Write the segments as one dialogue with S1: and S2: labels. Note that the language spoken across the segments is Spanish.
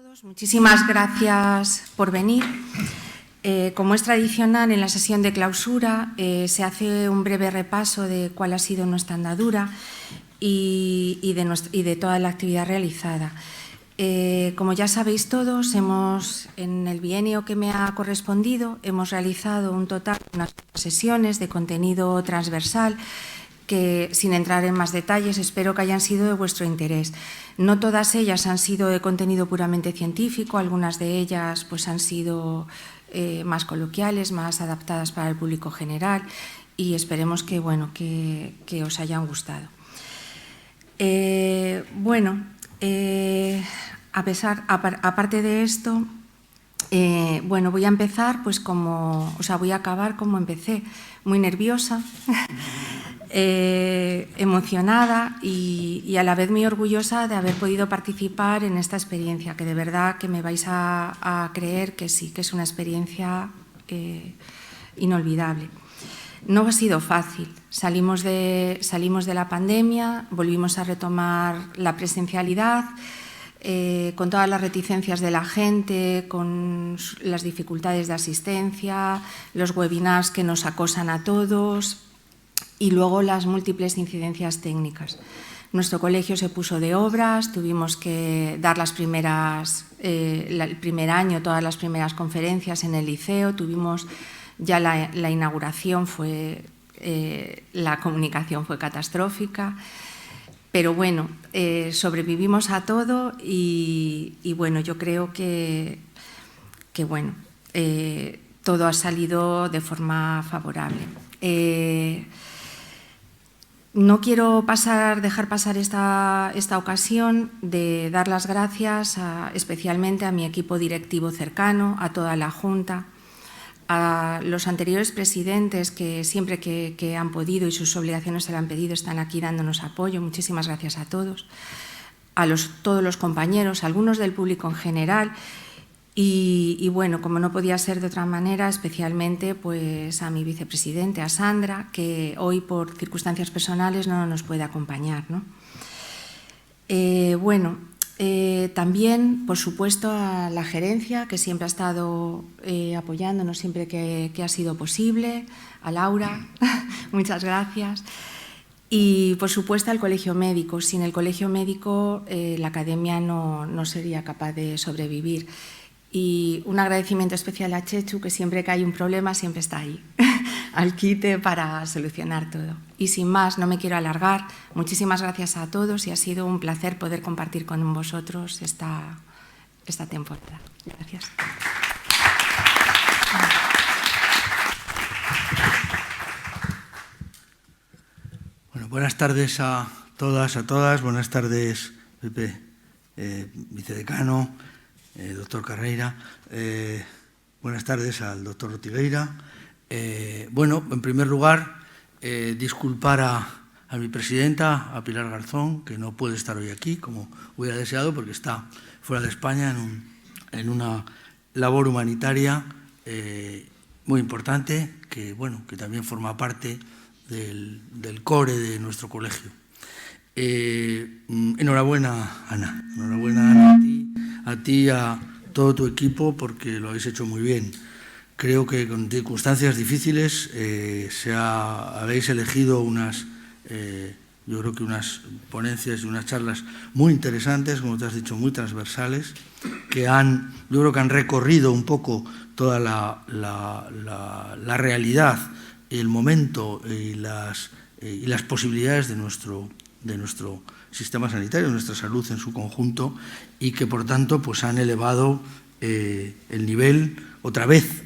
S1: todos, muchísimas gracias por venir. Como es tradicional, en la sesión de clausura se hace un breve repaso de cuál ha sido nuestra andadura y de toda la actividad realizada. Como ya sabéis todos, en el bienio que me ha correspondido hemos realizado un total de unas sesiones de contenido transversal que, sin entrar en más detalles, espero que hayan sido de vuestro interés. No todas ellas han sido de contenido puramente científico, algunas de ellas pues, han sido más coloquiales, más adaptadas para el público general y esperemos que, que os hayan gustado. Aparte de esto, voy a empezar voy a acabar como empecé, muy nerviosa, emocionada y a la vez muy orgullosa de haber podido participar en esta experiencia, que de verdad que me vais a creer que sí, que es una experiencia inolvidable. No ha sido fácil. Salimos de la pandemia, volvimos a retomar la presencialidad, con todas las reticencias de la gente, con las dificultades de asistencia, los webinars que nos acosan a todos y luego las múltiples incidencias técnicas. Nuestro colegio se puso de obras, tuvimos que dar el primer año, todas las primeras conferencias en el liceo, tuvimos ya la inauguración, la comunicación fue catastrófica. Pero bueno, sobrevivimos a todo y yo creo que todo ha salido de forma favorable. No quiero dejar pasar esta ocasión de dar las gracias especialmente a mi equipo directivo cercano, a toda la Junta, a los anteriores presidentes que siempre que han podido y sus obligaciones se lo han pedido están aquí dándonos apoyo. Muchísimas gracias a todos, todos los compañeros, algunos del público en general y como no podía ser de otra manera, especialmente pues a mi vicepresidente, a Sandra, que hoy por circunstancias personales no nos puede acompañar, ¿no? También, por supuesto, a la gerencia, que siempre ha estado apoyándonos siempre que ha sido posible, a Laura, muchas gracias, y, por supuesto, al Colegio Médico. Sin el Colegio Médico, la Academia no sería capaz de sobrevivir. Y un agradecimiento especial a Chechu, que siempre que hay un problema siempre está ahí, al quite para solucionar todo. Y sin más, no me quiero alargar. Muchísimas gracias a todos y ha sido un placer poder compartir con vosotros esta temporada. Gracias.
S2: Bueno, buenas tardes a todas. Buenas tardes, Pepe, vicedecano, doctor Carreira. Buenas tardes al doctor Ortigueira. En primer lugar, disculpar a mi presidenta, a Pilar Garzón, que no puede estar hoy aquí, como hubiera deseado, porque está fuera de España en una labor humanitaria muy importante, que también forma parte del core de nuestro colegio. Enhorabuena, Ana. Enhorabuena, Ana, a ti y a todo tu equipo, porque lo habéis hecho muy bien. Creo que con circunstancias difíciles habéis elegido unas ponencias y unas charlas muy interesantes, como te has dicho, muy transversales, que han recorrido un poco toda la realidad, el momento y las posibilidades de nuestro sistema sanitario, de nuestra salud en su conjunto, y que, por tanto, pues han elevado el nivel otra vez.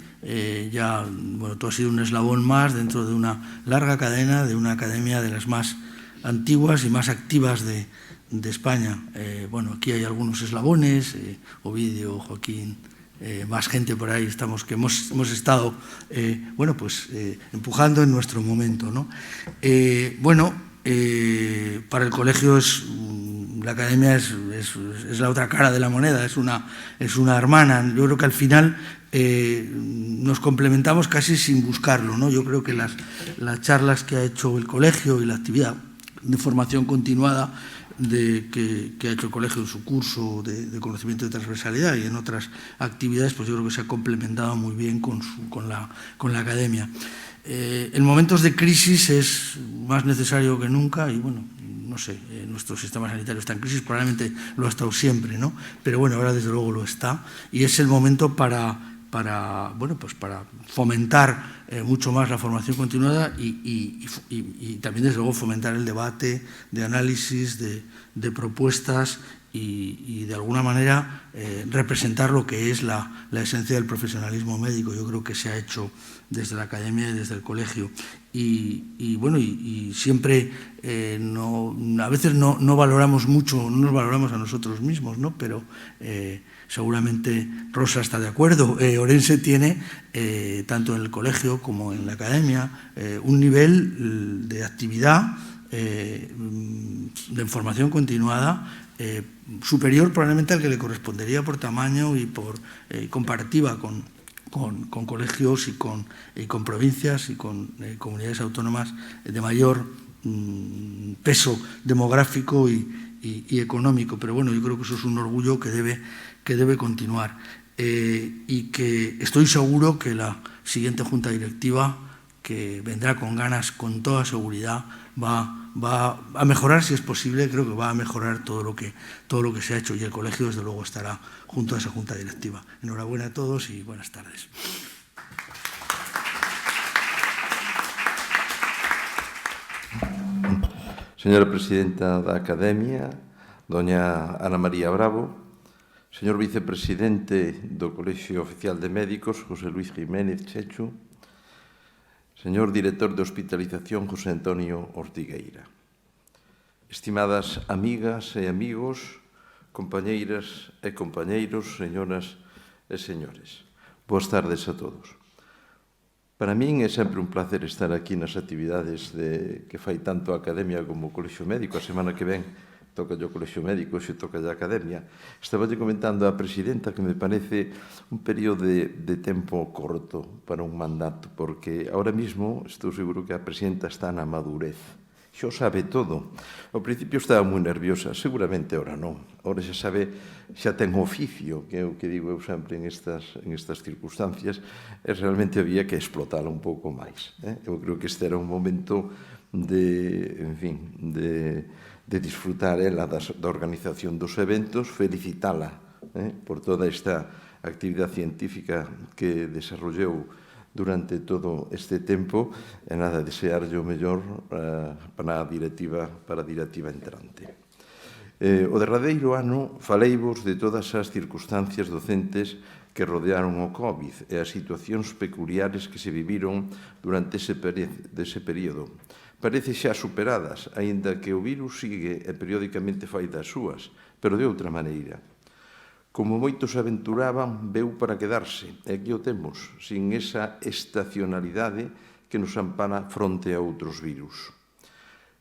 S2: Tú has sido un eslabón más dentro de una larga cadena, de una academia de las más antiguas y más activas de España. Aquí hay algunos eslabones, Ovidio, Joaquín, más gente por ahí que hemos estado empujando en nuestro momento, ¿no? Para el colegio la academia es la otra cara de la moneda, es una hermana. Yo creo que al final nos complementamos casi sin buscarlo, ¿no? Yo creo que las charlas que ha hecho el colegio y la actividad de formación continuada que ha hecho el colegio en su curso de conocimiento de transversalidad y en otras actividades, pues yo creo que se ha complementado muy bien con la academia. En momentos de crisis es más necesario que nunca y, bueno, no sé, nuestro sistema sanitario está en crisis, probablemente lo ha estado siempre, ¿no? Pero bueno, ahora desde luego lo está y es el momento para fomentar mucho más la formación continuada y también, desde luego, fomentar el debate de análisis, de propuestas y de alguna manera representar lo que es la esencia del profesionalismo médico. Yo creo que se ha hecho desde la academia y desde el colegio. Y siempre a veces no valoramos mucho, no nos valoramos a nosotros mismos, ¿no? Pero seguramente Rosa está de acuerdo. Orense tiene, tanto en el colegio como en la academia, un nivel de actividad, de formación continuada, superior probablemente al que le correspondería por tamaño y por comparativa con colegios y con provincias y con comunidades autónomas de mayor peso demográfico y económico. Pero bueno, yo creo que eso es un orgullo que debe continuar y que estoy seguro que la siguiente junta directiva, que vendrá con ganas, con toda seguridad, va a mejorar, si es posible. Creo que va a mejorar todo lo que se ha hecho y el colegio, desde luego, estará junto a esa junta directiva. Enhorabuena a todos y buenas tardes.
S3: Señora Presidenta da Academia, doña Ana María Bravo, señor Vicepresidente do Colexio Oficial de Médicos, José Luis Jiménez Chechu, señor Director de Hospitalización, José Antonio Ortigueira. Estimadas amigas e amigos, compañeiras e compañeiros, señoras e señores, boas tardes a todos. Para min é sempre un placer estar aquí nas actividades que fai tanto a Academia como o Colexio Médico. A semana que ven toca o Colexio Médico, xe toca a Academia. Estaba comentando a Presidenta que me parece un período de tempo corto para un mandato, porque ahora mismo estou seguro que a Presidenta está na madurez. Xo sabe todo. Ao principio estaba moi nerviosa, seguramente ahora non. Ahora xa sabe, xa ten oficio, que é o que digo eu sempre en estas circunstancias, e realmente había que explotala un pouco máis. Eu creo que este era un momento de disfrutar ela da organización dos eventos, felicitala por toda esta actividade científica que desarrollou durante todo este tempo e nada, desearlle o mellor para a directiva entrante. O derradeiro ano faleivos de todas as circunstancias docentes que rodearon o COVID e as situacións peculiares que se viviron durante ese período. Parece xa superadas, aínda que o virus sigue e periódicamente fai das súas, pero de outra maneira. Como moitos aventuraban, veu para quedarse, e aquí o temos, sin esa estacionalidade que nos ampara fronte a outros virus.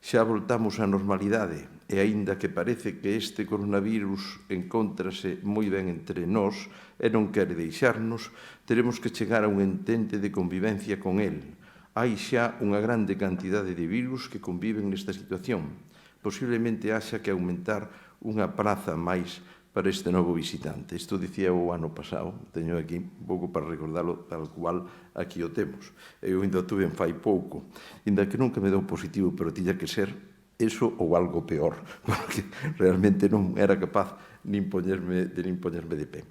S3: Xa voltamos á normalidade, e aínda que parece que este coronavirus encóntrase moi ben entre nós e non quere deixarnos, teremos que chegar a un entente de convivencia con el. Hai xa unha grande cantidade de virus que conviven nesta situación. Posiblemente haxa que aumentar unha praza máis para este novo visitante. Isto dicía o ano pasado, teño aquí un pouco para recordarlo tal cual aquí o temos. Eu ainda tuve fai pouco, ainda que nunca me deu positivo, pero tiña que ser eso ou algo peor, porque realmente non era capaz nin poñerme de pé.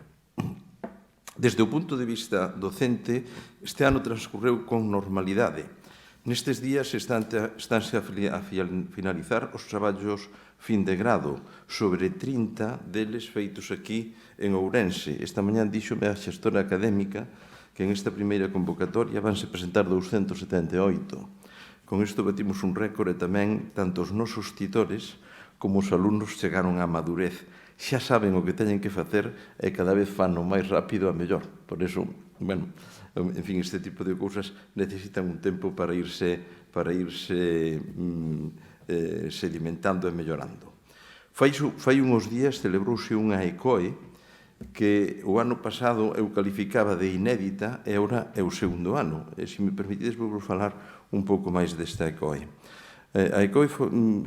S3: Desde o punto de vista docente, este ano transcorreu con normalidade. Nestes días estánse a finalizar os traballos fin de grado, sobre 30 deles feitos aquí en Ourense. Esta mañá díxome a xestora académica que en esta primeira convocatoria vanse presentar 278. Con isto batimos un récord e tamén tanto os nosos titores como os alumnos chegaron á madurez. Xa saben o que teñen que facer e cada vez fan o máis rápido a mellor. Por iso, bueno, en fin, este tipo de cousas necesitan un tempo para irse sedimentando e mellorando. Fai uns días celebrouse unha ECOE que o ano pasado eu calificaba de inédita e agora é o segundo ano. E, se me permitides, vou falar un pouco máis desta ECOE. A ECOE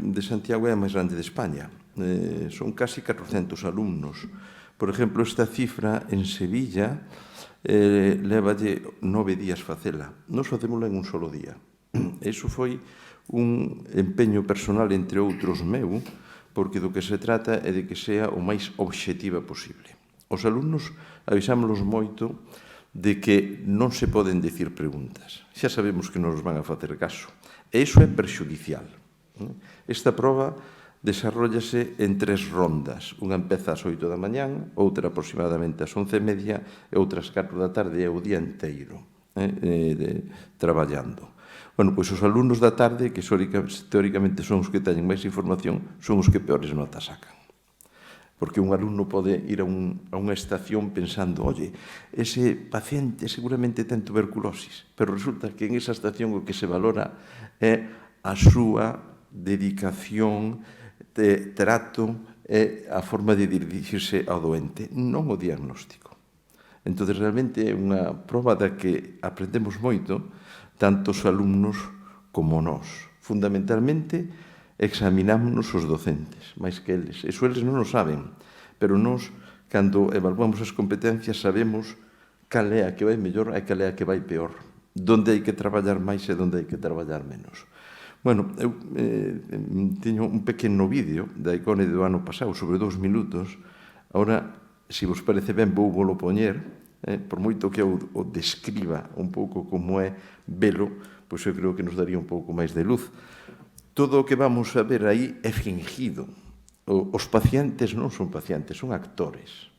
S3: de Santiago é a máis grande de España. son casi 400 alumnos. Por exemplo, esta cifra en Sevilla levalle 9 días facela. Nos facémola en un solo día. Iso foi un empeño personal, entre outros meu, porque do que se trata é de que sea o máis obxectiva posible. Os alumnos avisámonos moito de que non se poden dicir preguntas. Xa sabemos que non nos van a facer caso. E iso é perxudicial. Esta proba desarrollase en 3 rondas. Unha empeza ás 8 da mañán, outra aproximadamente ás 11:30 e outra ás 4 da tarde e o día inteiro traballando. Bueno, pois os alumnos da tarde, que teóricamente son os que teñen máis información, son os que peores notas sacan. Porque un alumno pode ir a unha estación pensando, oye, ese paciente seguramente ten tuberculosis, pero resulta que en esa estación o que se valora é a súa dedicación, de trato e a forma de dirigirse ao doente, non o diagnóstico. Entón, realmente é unha proba da que aprendemos moito, tanto os alumnos como nós. Fundamentalmente, examinámonos os docentes, máis que eles. Eso eles non o saben, pero nós, cando evaluamos as competencias, sabemos cal é a que vai mellor e cal é a que vai peor, donde hai que traballar máis e donde hai que traballar menos. Bueno, eu teño un pequeno vídeo da ICONE do ano pasado, sobre 2 minutos. Ahora, se vos parece ben, vou volo poñer, por moito que eu o describa un pouco como é velo, pois eu creo que nos daría un pouco máis de luz. Todo o que vamos a ver aí é fingido. Os pacientes non son pacientes, son actores.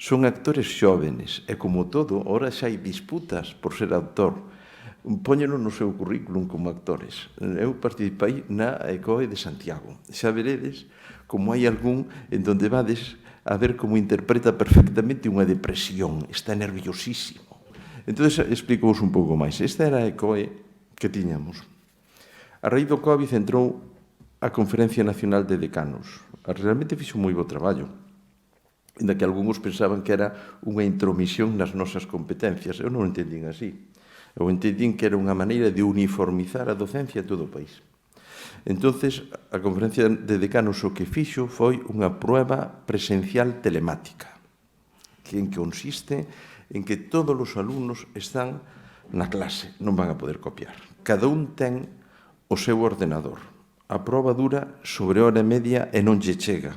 S3: Son actores xóvenes, e como todo, ora xa hai disputas por ser actor. Póñeno no seu currículum como actores. Eu participei na ECOE de Santiago. Xa veredes como hai algún en donde vades a ver como interpreta perfectamente unha depresión. Está nerviosísimo. Entón, explico-vos un pouco máis. Esta era a ECOE que tiñamos. A raíz do COVID entrou a Conferencia Nacional de Decanos. Realmente fixo moi bo traballo. Ainda que algúns pensaban que era unha intromisión nas nosas competencias. Eu non o entendín así. Eu entendín que era unha maneira de uniformizar a docencia en todo o país. Entonces, a Conferencia de Decanos o que fixo foi unha prueba presencial telemática, que en que consiste en que todos os alumnos están na clase, non van a poder copiar. Cada un ten o seu ordenador. A proba dura sobre hora e media e non lle chega.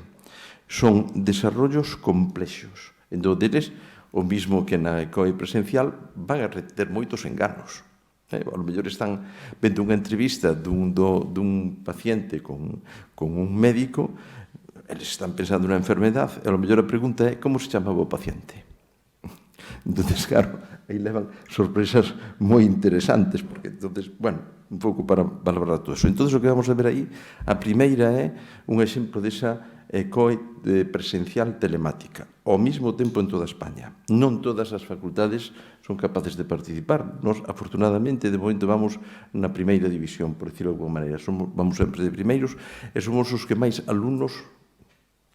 S3: Son desarrollos complexos. Entón, deles, o mismo que na ECOE presencial, van a ter moitos enganos. A lo mellor están vendo unha entrevista dun paciente con un médico, eles están pensando na enfermedade, e a lo mellor a pregunta é como se chamaba o paciente. Entón, claro, aí levan sorpresas moi interesantes, porque, bueno, un pouco para valorar todo eso. Entón, o que vamos a ver aí, a primeira é un exemplo desa ECOE de presencial telemática, ao mesmo tempo en toda España. Non todas as facultades son capaces de participar. Nos, afortunadamente, de momento vamos na primeira división, por decirlo de alguma maneira. Vamos sempre de primeiros e somos os que máis alumnos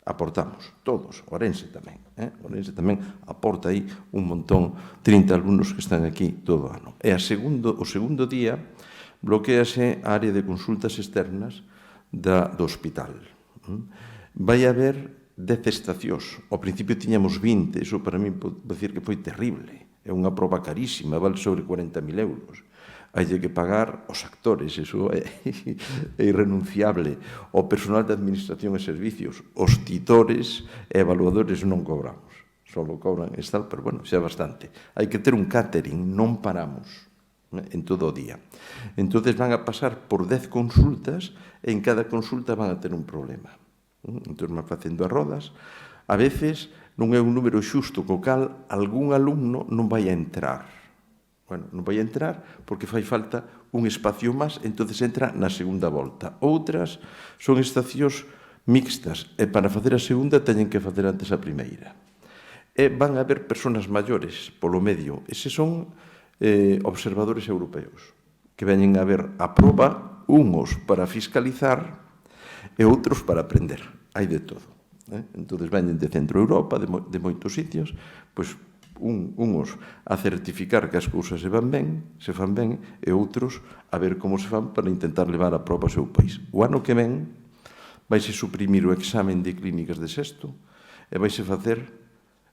S3: aportamos, todos. Orense tamén. Orense tamén aporta aí un montón, 30 alumnos que están aquí todo o ano. E o segundo día bloquease a área de consultas externas do hospital. Vai haber 10 estacións. Ao principio tiñamos 20, iso para mí pode decir que foi terrible. É unha proba carísima, vale sobre 40.000 euros. Hai que pagar os actores, iso é irrenunciable. O personal de administración e servicios, os titores e evaluadores non cobramos. Só cobran estal, pero bueno, xa é bastante. Hai que ter un catering, non paramos en todo o día. Entón, van a pasar por 10 consultas e en cada consulta van a ter un problema. Entón, van facendo as rodas. A veces non é un número xusto co cal algún alumno non vai a entrar. Bueno, non vai a entrar porque fai falta un espacio máis, entón entra na segunda volta. Outras son estacións mixtas e para facer a segunda teñen que facer antes a primeira. E van a haber persoas maiores polo medio. Eses son observadores europeos que veñen a ver a proba, uns para fiscalizar e outros para aprender. Hai de todo. Entón, veñen de Centro Europa, de moitos sitios, pois uns a certificar que as cousas se fan ben, e outros a ver como se fan para intentar levar a proba ao seu país. O ano que ven vaise suprimir o examen de clínicas de sexto e vaise facer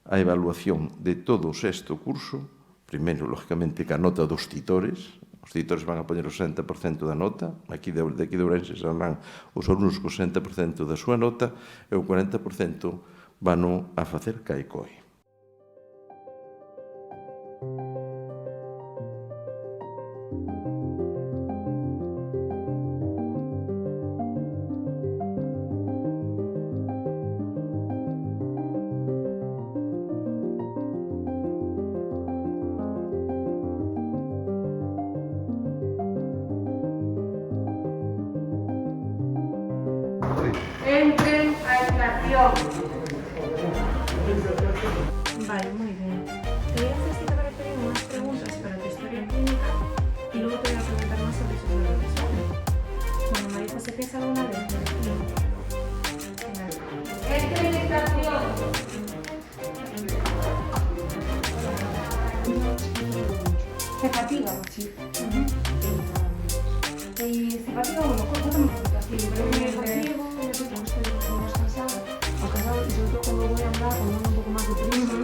S3: a evaluación de todo o sexto curso, primeiro, lógicamente, ca nota dos titores. Os titores van a poñer o 60% da nota, aquí de Ourense serán os alumnos co 60% da súa nota e o 40% van a facer ca ECOE.
S4: Entren a estación. Vale, muy bien. Te voy a hacer cita para pedir unas preguntas para tu historia clínica y luego te voy a preguntar más sobre sus dolores. Bueno, María José, ¿tienes alguna alergia? Entren en estación. ¿Te fatiga? Sí. Y se fatiga, bueno, cuéntame un poquito así. Me fatigo, estoy más cansada. O cansado, y sobre todo cuando voy a andar, cuando ando un poco más deprisa,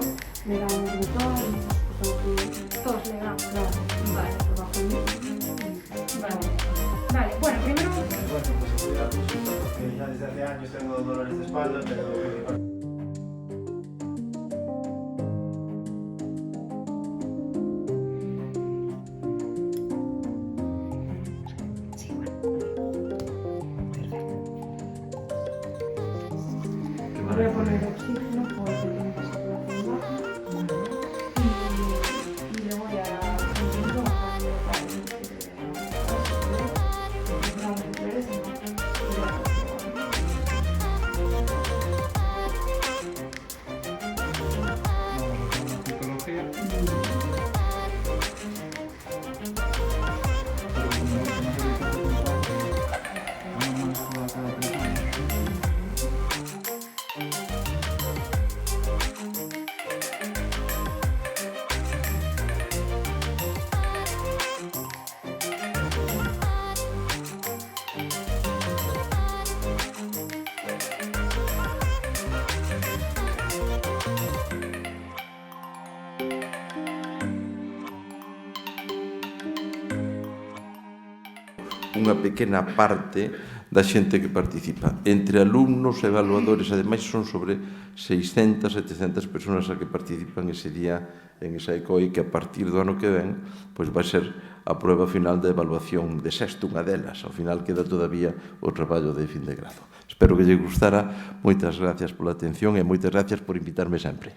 S4: me da un botón, todos le dan, claro. Vale, por bajo el Vale. Vale, bueno, primero...
S5: Bueno, pues voy a la consulta porque ya desde hace años tengo dolores de espalda, pero...
S4: Voy a poner oxígeno porque tengo que saturación baja y le voy a intentar
S3: unha pequena parte da xente que participa. Entre alumnos e evaluadores, ademais, son sobre 600, 700 persoas a que participan ese día en esa ECOE, que a partir do ano que ven pois vai ser a prueba final da evaluación de sexto, unha delas. Ao final queda todavía o traballo de fin de grado. Espero que lle gustara. Moitas gracias pola atención e moitas gracias por invitarme sempre.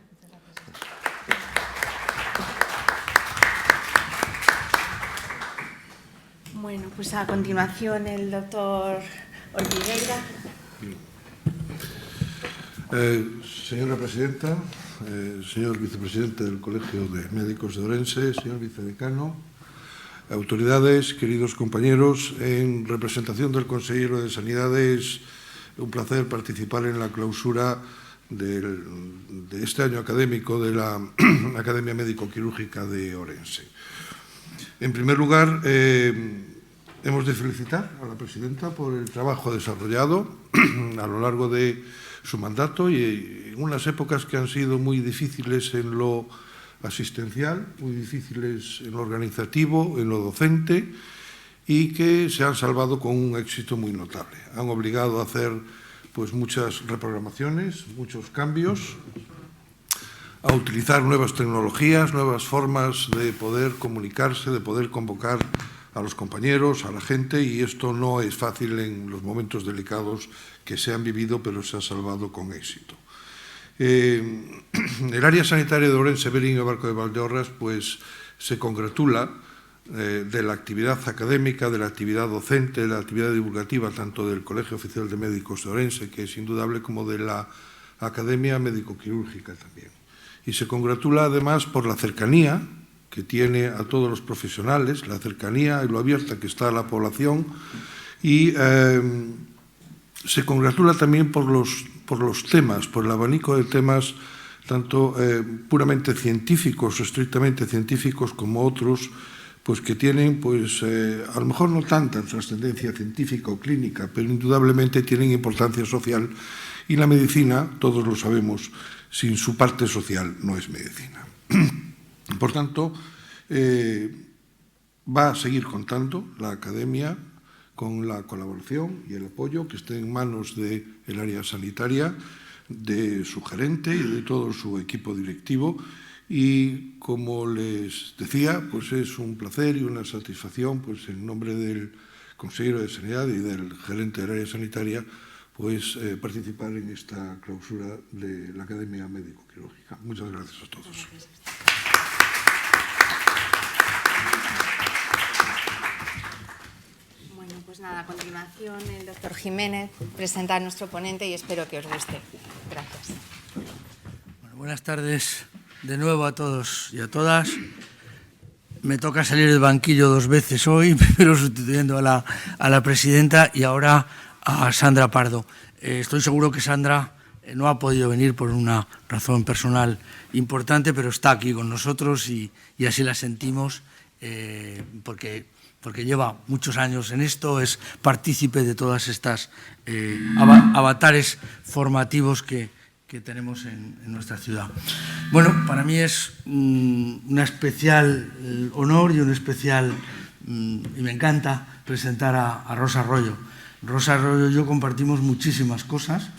S1: Bueno, pues a continuación el doctor Ortigueira.
S6: Señora presidenta, señor vicepresidente del Colegio de Médicos de Ourense, señor vicedecano, autoridades, queridos compañeros, en representación del consejero de Sanidad, es un placer participar en la clausura de este año académico de la Academia Médico-Quirúrgica de Ourense. En primer lugar, hemos de felicitar a la presidenta por el trabajo desarrollado a lo largo de su mandato y en unas épocas que han sido muy difíciles en lo asistencial, muy difíciles en lo organizativo, en lo docente y que se han salvado con un éxito muy notable. Han obligado a hacer pues muchas reprogramaciones, muchos cambios, a utilizar nuevas tecnologías, nuevas formas de poder comunicarse, de poder convocar a los compañeros, a la gente, y esto no es fácil en los momentos delicados que se han vivido, pero se ha salvado con éxito. El área sanitaria de Ourense, Verín y Barco de Valdeorras pues se congratula de la actividad académica, de la actividad docente, de la actividad divulgativa, tanto del Colegio Oficial de Médicos de Ourense, que es indudable, como de la Academia Médico-Quirúrgica también. Y se congratula además por la cercanía que tiene a todos los profesionales, la cercanía y lo abierta que está a la población, y se congratula también por los temas, por el abanico de temas tanto puramente científicos o estrictamente científicos como otros pues que tienen, pues, a lo mejor no tanta trascendencia científica o clínica, pero indudablemente tienen importancia social, y la medicina, todos lo sabemos, sin su parte social no es medicina. Por tanto, va a seguir contando la Academia con la colaboración y el apoyo que esté en manos del área sanitaria, de su gerente y de todo su equipo directivo. Y como les decía, pues es un placer y una satisfacción, pues en nombre del consejero de Sanidad y del gerente del área sanitaria, pues participar en esta clausura de la Academia Médico-Quirúrgica. Muchas gracias a todos.
S1: Bueno, pues nada, a continuación el doctor Jiménez presenta a nuestro ponente y espero que os guste. Gracias.
S2: Bueno, buenas tardes de nuevo a todos y a todas. Me toca salir del banquillo 2 veces hoy, primero sustituyendo a la presidenta y ahora a Sandra Pardo. Estoy seguro que Sandra no ha podido venir por una razón personal importante, pero está aquí con nosotros y así la sentimos porque lleva muchos años en esto, es partícipe de todas estas avatares formativos que tenemos en nuestra ciudad. Bueno, para mí es un especial honor y un especial, y me encanta presentar a Rosa Arroyo. Rosa Arroyo y yo compartimos muchísimas cosas.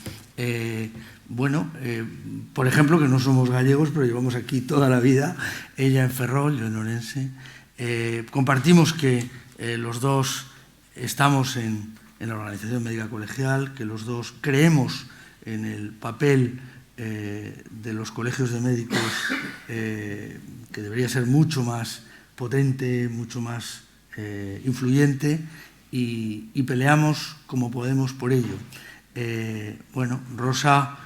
S2: Por ejemplo, que no somos gallegos, pero llevamos aquí toda la vida, ella en Ferrol, yo en Orense. Compartimos que los dos estamos en la Organización Médica Colegial, que los dos creemos en el papel de los colegios de médicos, que debería ser mucho más potente, mucho más influyente, y peleamos como podemos por ello. Rosa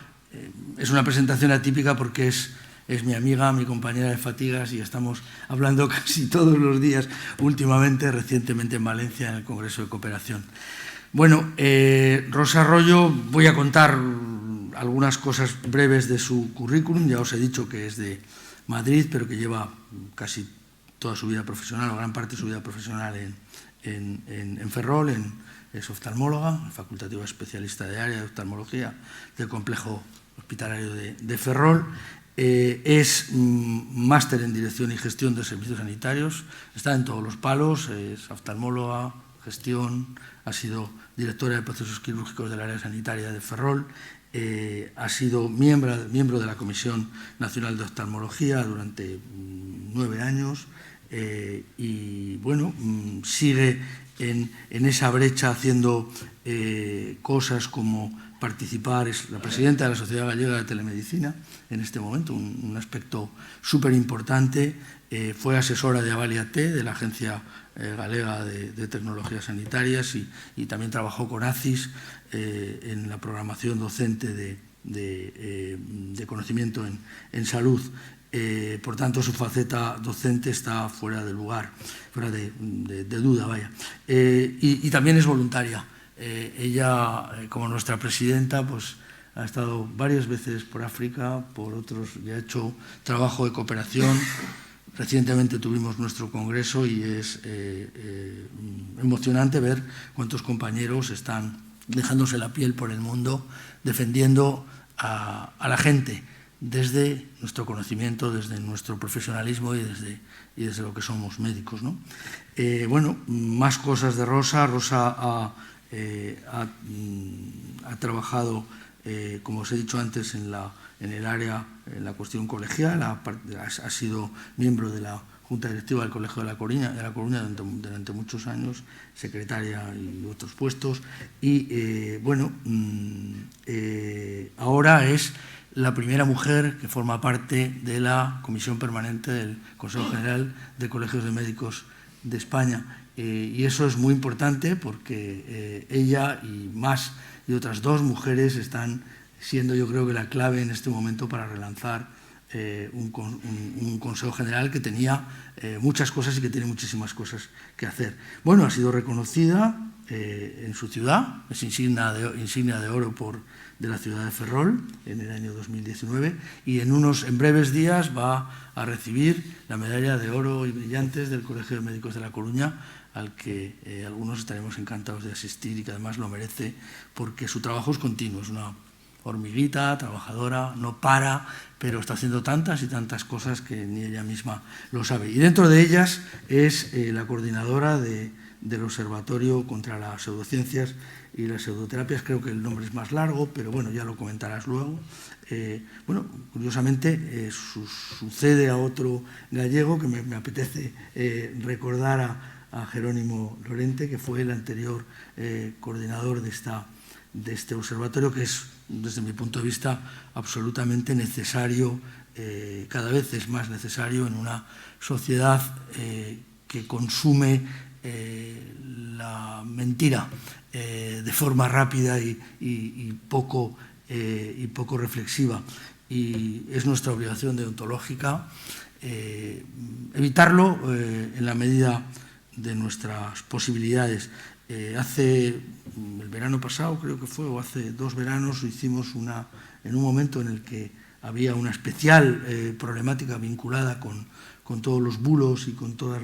S2: es una presentación atípica porque es mi amiga, mi compañera de fatigas y estamos hablando casi todos los días últimamente, recientemente en Valencia, en el Congreso de Cooperación. Rosa Arroyo, voy a contar algunas cosas breves de su currículum. Ya os he dicho que es de Madrid, pero que lleva casi toda su vida profesional, o gran parte de su vida profesional en Ferrol, es oftalmóloga, facultativa especialista de área de oftalmología del complejo hospitalario de Ferrol. Es máster en Dirección y Gestión de Servicios Sanitarios, está en todos los palos, es oftalmóloga, gestión, ha sido directora de procesos quirúrgicos del área sanitaria de Ferrol, ha sido miembro de la Comisión Nacional de Oftalmología durante 9 años y sigue en esa brecha haciendo cosas como participar, es la presidenta de la Sociedad Gallega de Telemedicina en este momento, un aspecto súper importante. Fue asesora de Avalia T, de la Agencia Galega de Tecnologías Sanitarias, y también trabajó con ACIS en la programación docente de conocimiento en salud. Por tanto, su faceta docente está fuera de lugar, fuera de duda, vaya. Y también es voluntaria. Ella, como nuestra presidenta, pues ha estado varias veces por África, por otros, y ha hecho trabajo de cooperación. Recientemente tuvimos nuestro congreso y es emocionante ver cuántos compañeros están dejándose la piel por el mundo, defendiendo a la gente desde nuestro conocimiento, desde nuestro profesionalismo y desde lo que somos médicos, ¿no? Más cosas de Rosa. Rosa ha trabajado, como os he dicho antes, en el área, en la cuestión colegial, ha sido miembro de la Junta Directiva del Colegio de La Coruña durante muchos años, secretaria y otros puestos, y ahora es la primera mujer que forma parte de la Comisión Permanente del Consejo General de Colegios de Médicos de España. Y eso es muy importante porque ella y otras 2 mujeres están siendo, yo creo, que la clave en este momento para relanzar un Consejo General que tenía muchas cosas y que tiene muchísimas cosas que hacer. Ha sido reconocida en su ciudad, es insignia de oro por de la ciudad de Ferrol en el año 2019 y en breves días va a recibir la medalla de oro y brillantes del Colegio de Médicos de La Coruña, al que algunos estaremos encantados de asistir y que además lo merece porque su trabajo es continuo, es una hormiguita, trabajadora, no para, pero está haciendo tantas y tantas cosas que ni ella misma lo sabe. Y dentro de ellas es la coordinadora del Observatorio contra las Pseudociencias y las Pseudoterapias. Creo que el nombre es más largo, pero bueno, ya lo comentarás luego. Bueno, curiosamente sucede a otro gallego que me apetece recordar a Jerónimo Lorente, que fue el anterior coordinador de este observatorio, que es, desde mi punto de vista, absolutamente necesario, cada vez es más necesario en una sociedad que consume la mentira de forma rápida y poco reflexiva. Y es nuestra obligación deontológica evitarlo en la medida de nuestras posibilidades. Hace el verano pasado, creo que fue, o hace 2 veranos, hicimos en un momento en el que había una especial problemática vinculada con todos los bulos y con todos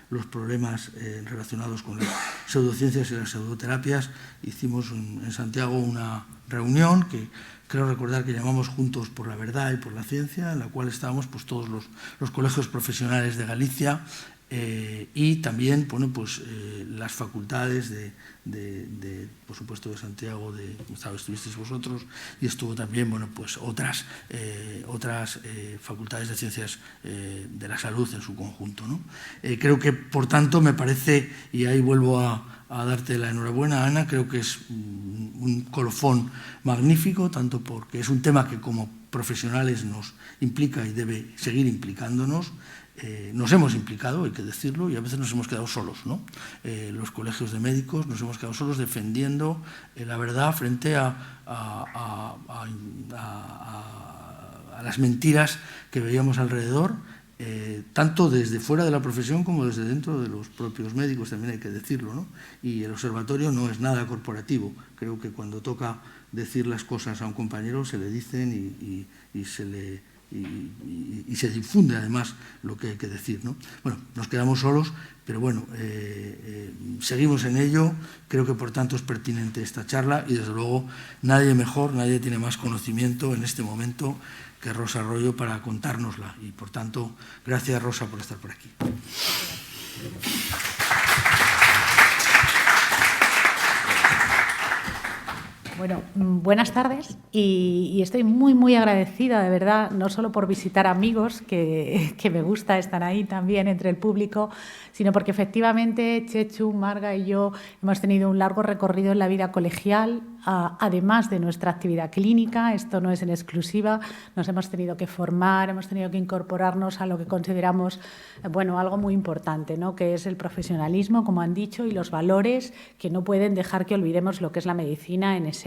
S2: los problemas relacionados con las pseudociencias y las pseudoterapias. Hicimos en Santiago una reunión que creo recordar que llamamos Juntos por la Verdad y por la Ciencia, en la cual estábamos pues, todos los colegios profesionales de Galicia, y también bueno, pues, las facultades por supuesto de Santiago, estuvisteis vosotros, y estuvo también bueno, pues, otras facultades de ciencias de la salud en su conjunto, ¿no? Creo que por tanto me parece, y ahí vuelvo a darte la enhorabuena, Ana, creo que es un colofón magnífico, tanto porque es un tema que como profesionales nos implica y debe seguir implicándonos. Nos hemos implicado, hay que decirlo, y a veces nos hemos quedado solos, ¿no? Los colegios de médicos nos hemos quedado solos defendiendo la verdad frente a las mentiras que veíamos alrededor, tanto desde fuera de la profesión como desde dentro de los propios médicos, también hay que decirlo, ¿no? Y el observatorio no es nada corporativo. Creo que cuando toca decir las cosas a un compañero se le dicen y se difunde además lo que hay que decir, ¿no? Bueno, nos quedamos solos, pero bueno, seguimos en ello. Creo que por tanto es pertinente esta charla y desde luego nadie mejor, nadie tiene más conocimiento en este momento que Rosa Arroyo para contárnosla, y por tanto gracias, Rosa, por estar por aquí.
S7: Bueno, buenas tardes y estoy muy agradecida, de verdad, no solo por visitar amigos, que me gusta estar ahí también entre el público, sino porque efectivamente Chechu, Marga y yo hemos tenido un largo recorrido en la vida colegial, además de nuestra actividad clínica. Esto no es en exclusiva, nos hemos tenido que formar, hemos tenido que incorporarnos a lo que consideramos bueno, algo muy importante, ¿no? Que es el profesionalismo, como han dicho, y los valores que no pueden dejar que olvidemos lo que es la medicina en esencia,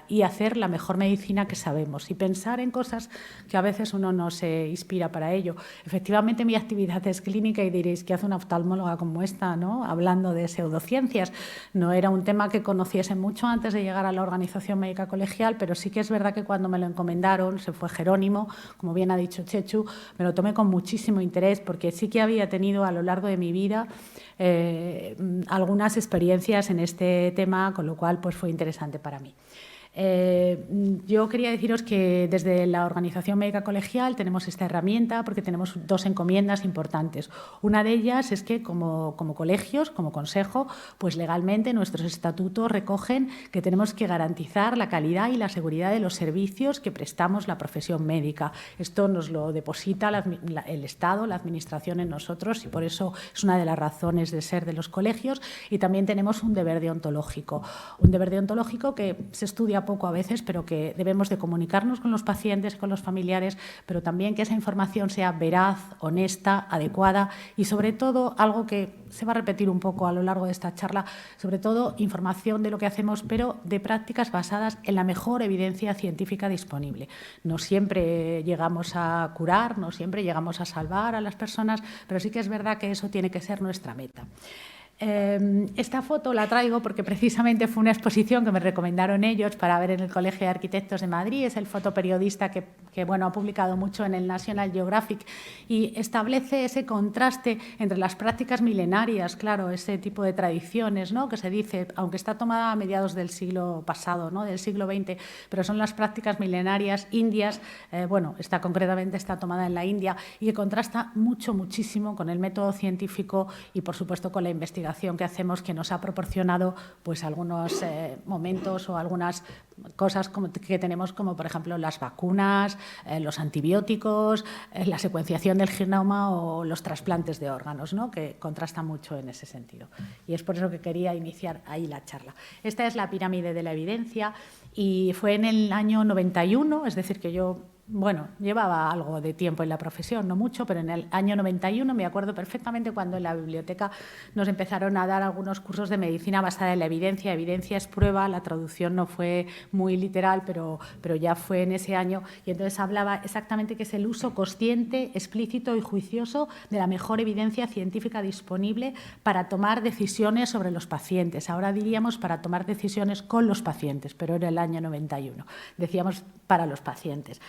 S7: y hacer la mejor medicina que sabemos y pensar en cosas que a veces uno no se inspira para ello. Efectivamente, mi actividad es clínica y diréis, ¿qué hace una oftalmóloga como esta, ¿no? Hablando de pseudociencias? No era un tema que conociese mucho antes de llegar a la Organización Médica Colegial, pero sí que es verdad que cuando me lo encomendaron, se fue Jerónimo, como bien ha dicho Chechu, me lo tomé con muchísimo interés porque sí que había tenido a lo largo de mi vida algunas experiencias en este tema, con lo cual pues, fue interesante para mí. Yo quería deciros que desde la Organización Médica Colegial tenemos esta herramienta porque tenemos 2 encomiendas importantes. Una de ellas es que como colegios, como consejo, pues legalmente nuestros estatutos recogen que tenemos que garantizar la calidad y la seguridad de los servicios que prestamos la profesión médica. Esto nos lo deposita el Estado, la Administración en nosotros, y por eso es una de las razones de ser de los colegios. Y también tenemos un deber deontológico. Un deber deontológico que se estudia poco a veces, pero que debemos de comunicarnos con los pacientes, con los familiares, pero también que esa información sea veraz, honesta, adecuada y, sobre todo, algo que se va a repetir un poco a lo largo de esta charla, sobre todo información de lo que hacemos, pero de prácticas basadas en la mejor evidencia científica disponible. No siempre llegamos a curar, no siempre llegamos a salvar a las personas, pero sí que es verdad que eso tiene que ser nuestra meta. Esta foto la traigo porque precisamente fue una exposición que me recomendaron ellos para ver en el Colegio de Arquitectos de Madrid. Es el fotoperiodista que ha publicado mucho en el National Geographic y establece ese contraste entre las prácticas milenarias, claro, ese tipo de tradiciones, ¿no?, que se dice, aunque está tomada a mediados del siglo pasado, ¿no?, del siglo XX, pero son las prácticas milenarias indias, concretamente está tomada en la India y que contrasta muchísimo con el método científico y, por supuesto, con la investigación que hacemos, que nos ha proporcionado pues algunos momentos o algunas cosas que tenemos, como por ejemplo las vacunas, los antibióticos, la secuenciación del genoma o los trasplantes de órganos, ¿no?, que contrasta mucho en ese sentido. Y es por eso que quería iniciar ahí la charla. Esta es la pirámide de la evidencia y fue en el año 91, es decir, que yo llevaba algo de tiempo en la profesión, no mucho, pero en el año 91 me acuerdo perfectamente cuando en la biblioteca nos empezaron a dar algunos cursos de medicina basada en la evidencia. Evidencia es prueba, la traducción no fue muy literal, pero ya fue en ese año. Y entonces hablaba exactamente que es el uso consciente, explícito y juicioso de la mejor evidencia científica disponible para tomar decisiones sobre los pacientes. Ahora diríamos para tomar decisiones con los pacientes, pero era el año 91. Decíamos para los pacientes,